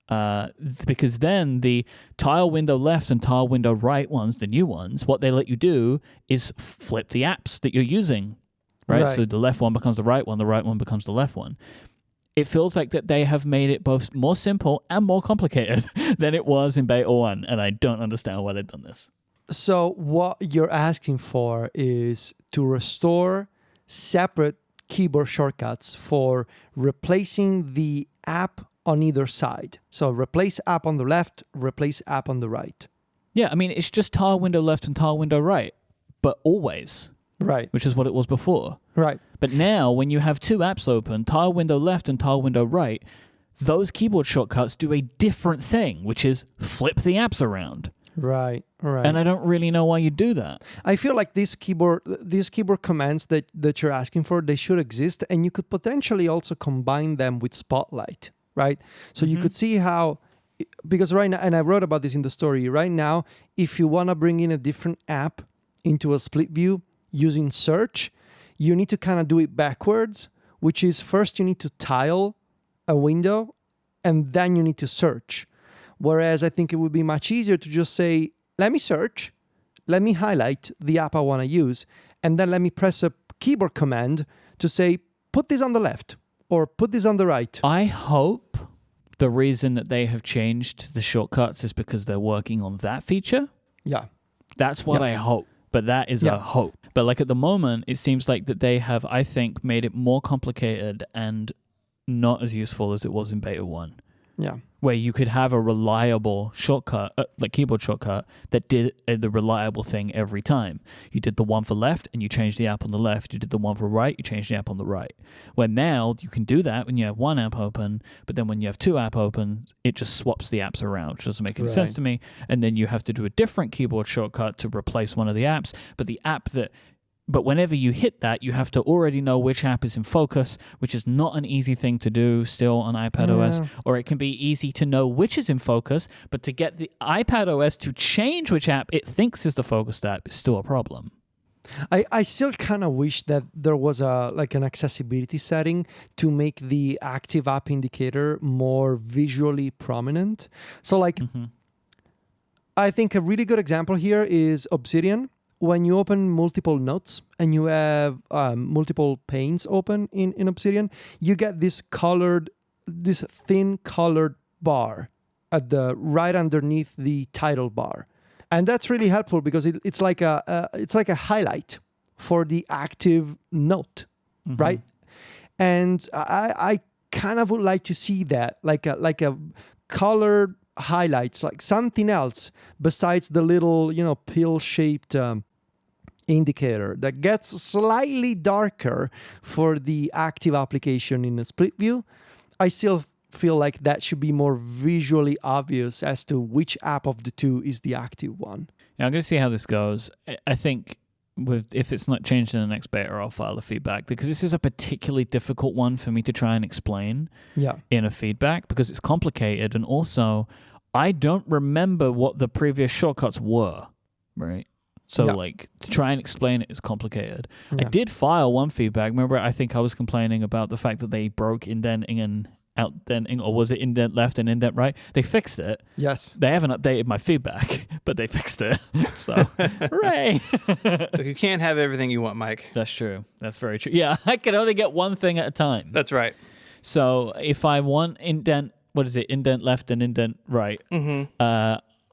C: Because then the tile window left and tile window right ones, the new ones, what they let you do is flip the apps that you're using, right? So the left one becomes the right one becomes the left one. It feels like that they have made it both more simple and more complicated than it was in Beta 1, and I don't understand why they've done this.
B: So what you're asking for is to restore separate keyboard shortcuts for replacing the app on either side. So replace app on the left, replace app on the right.
C: Yeah, I mean, it's just tile window left and tile window right, but always.
B: Right.
C: Which is what it was before.
B: Right.
C: But now, when you have 2 apps open, tile window left and tile window right, those keyboard shortcuts do a different thing, which is flip the apps around.
B: Right. Right.
C: And I don't really know why you do that.
B: I feel like these keyboard commands that you're asking for, they should exist, and you could potentially also combine them with Spotlight, right? So you could see how, because right now, and I wrote about this in the story, right now, if you want to bring in a different app into a split view using search, you need to kind of do it backwards, which is first you need to tile a window and then you need to search. Whereas I think it would be much easier to just say, let me search, let me highlight the app I want to use, and then let me press a keyboard command to say, put this on the left or put this on the right.
C: I hope the reason that they have changed the shortcuts is because they're working on that feature.
B: Yeah.
C: That's what I hope. But that is a hope. But like at the moment, it seems like that they have, I think, made it more complicated and not as useful as it was in Beta 1.
B: Yeah.
C: Where you could have a reliable shortcut, like keyboard shortcut, that did the reliable thing every time. You did the one for left and you changed the app on the left. You did the one for right, you changed the app on the right. Where now you can do that when you have one app open, but then when you have 2 apps open, it just swaps the apps around, which doesn't make any sense to me. And then you have to do a different keyboard shortcut to replace one of the apps, but whenever you hit that, you have to already know which app is in focus, which is not an easy thing to do still on iPadOS. Or it can be easy to know which is in focus, but to get the iPadOS to change which app it thinks is the focused app is still a problem.
B: I still kind of wish that there was an accessibility setting to make the active app indicator more visually prominent. So I think a really good example here is Obsidian. When you open multiple notes and you have multiple panes open in Obsidian, you get this thin colored bar at the right underneath the title bar, and that's really helpful because it's like a highlight for the active note, right? And I kind of would like to see that like a colored highlights, like something else besides the little pill-shaped indicator that gets slightly darker for the active application in a split view. I still feel like that should be more visually obvious as to which app of the 2 is the active one.
C: Yeah, I'm going to see how this goes. I think if it's not changed in the next beta, I'll file the feedback, because this is a particularly difficult one for me to try and explain in a feedback, because it's complicated, and also I don't remember what the previous shortcuts were, right? So to try and explain it is complicated. I did file one feedback. Remember, I think I was complaining about the fact that they broke indenting and outdenting, or was it indent left and indent right? They fixed it.
B: Yes.
C: They haven't updated my feedback, but they fixed it. So, hooray!
A: Look, you can't have everything you want, Mike.
C: That's true. That's very true. Yeah, I can only get one thing at a time.
A: That's right.
C: So if I want indent, what is it? Indent left and indent right.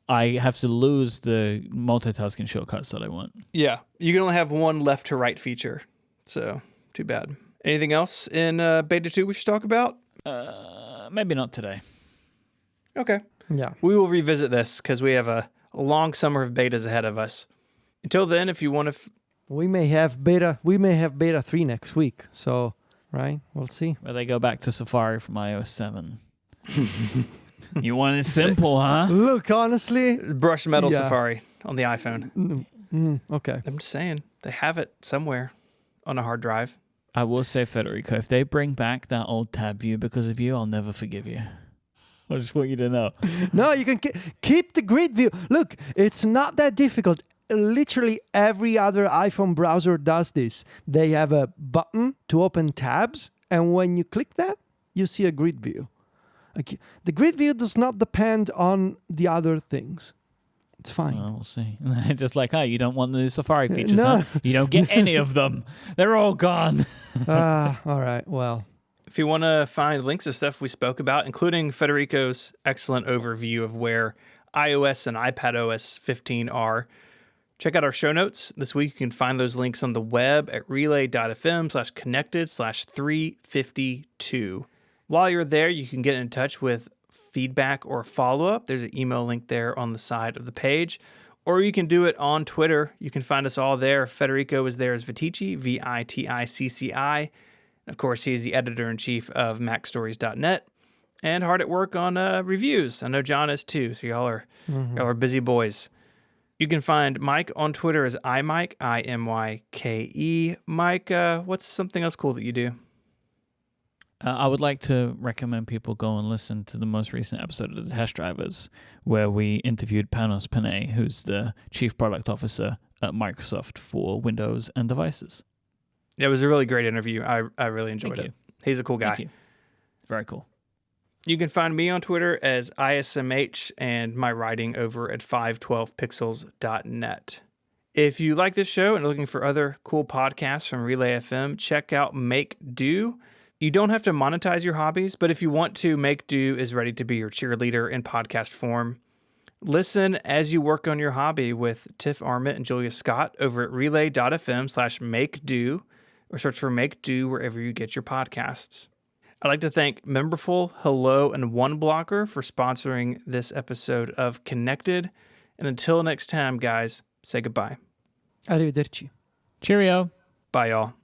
C: I have to lose the multitasking shortcuts that I want.
A: Yeah, you can only have one left to right feature. So, too bad. Anything else in Beta 2 we should talk about?
C: Maybe not today.
A: Okay.
B: Yeah.
A: We will revisit this because we have a long summer of betas ahead of us. Until then, if you want to...
B: We may have beta 3 next week. So, right? We'll see.
C: Where they go back to Safari from iOS 7. You want it simple, huh?
B: Look, honestly.
A: Brush Metal
B: Yeah.
A: Safari on the iPhone.
B: Okay.
A: I'm just saying, they have it somewhere on a hard drive.
C: I will say, Federico, if they bring back that old tab view because of you, I'll never forgive you. I just want you to know.
B: No, you can keep the grid view. Look, it's not that difficult. Literally every other iPhone browser does this. They have a button to open tabs, and when you click that, you see a grid view. Like, the grid view does not depend on the other things. It's fine.
C: Well, we'll see. Just like, you don't want the Safari features,
B: No.
C: huh? You don't get any of them. They're all gone.
B: All right. Well,
A: If you want to find links to stuff we spoke about, including Federico's excellent overview of where iOS and iPadOS 15 are, check out our show notes. This week you can find those links on the web at relay.fm/connected/352. While you're there, you can get in touch with feedback or follow-up. There's an email link there on the side of the page. Or you can do it on Twitter. You can find us all there. Federico is there as Viticci, Viticci. Of course, he's the editor-in-chief of MacStories.net and hard at work on reviews. I know John is too, so y'all are busy boys. You can find Mike on Twitter as iMyke, IMYKE. Mike, what's something else cool that you do?
C: I would like to recommend people go and listen to the most recent episode of The Test Drivers, where we interviewed Panos Panay, who's the Chief Product Officer at Microsoft for Windows and devices.
A: It was a really great interview. I really enjoyed
C: Thank
A: it. He's a cool guy.
C: Thank you. Very cool.
A: You can find me on Twitter as ISMH and my writing over at 512pixels.net. If you like this show and are looking for other cool podcasts from Relay FM, check out Make Do. You don't have to monetize your hobbies, but if you want to, Make Do is ready to be your cheerleader in podcast form. Listen as you work on your hobby with Tiff Arment and Julia Scott over at relay.fm/makedo, or search for Make Do wherever you get your podcasts. I'd like to thank Memberful, Hello, and OneBlocker for sponsoring this episode of Connected. And until next time, guys, say goodbye.
B: arrivederci.
C: Cheerio.
A: Bye, y'all.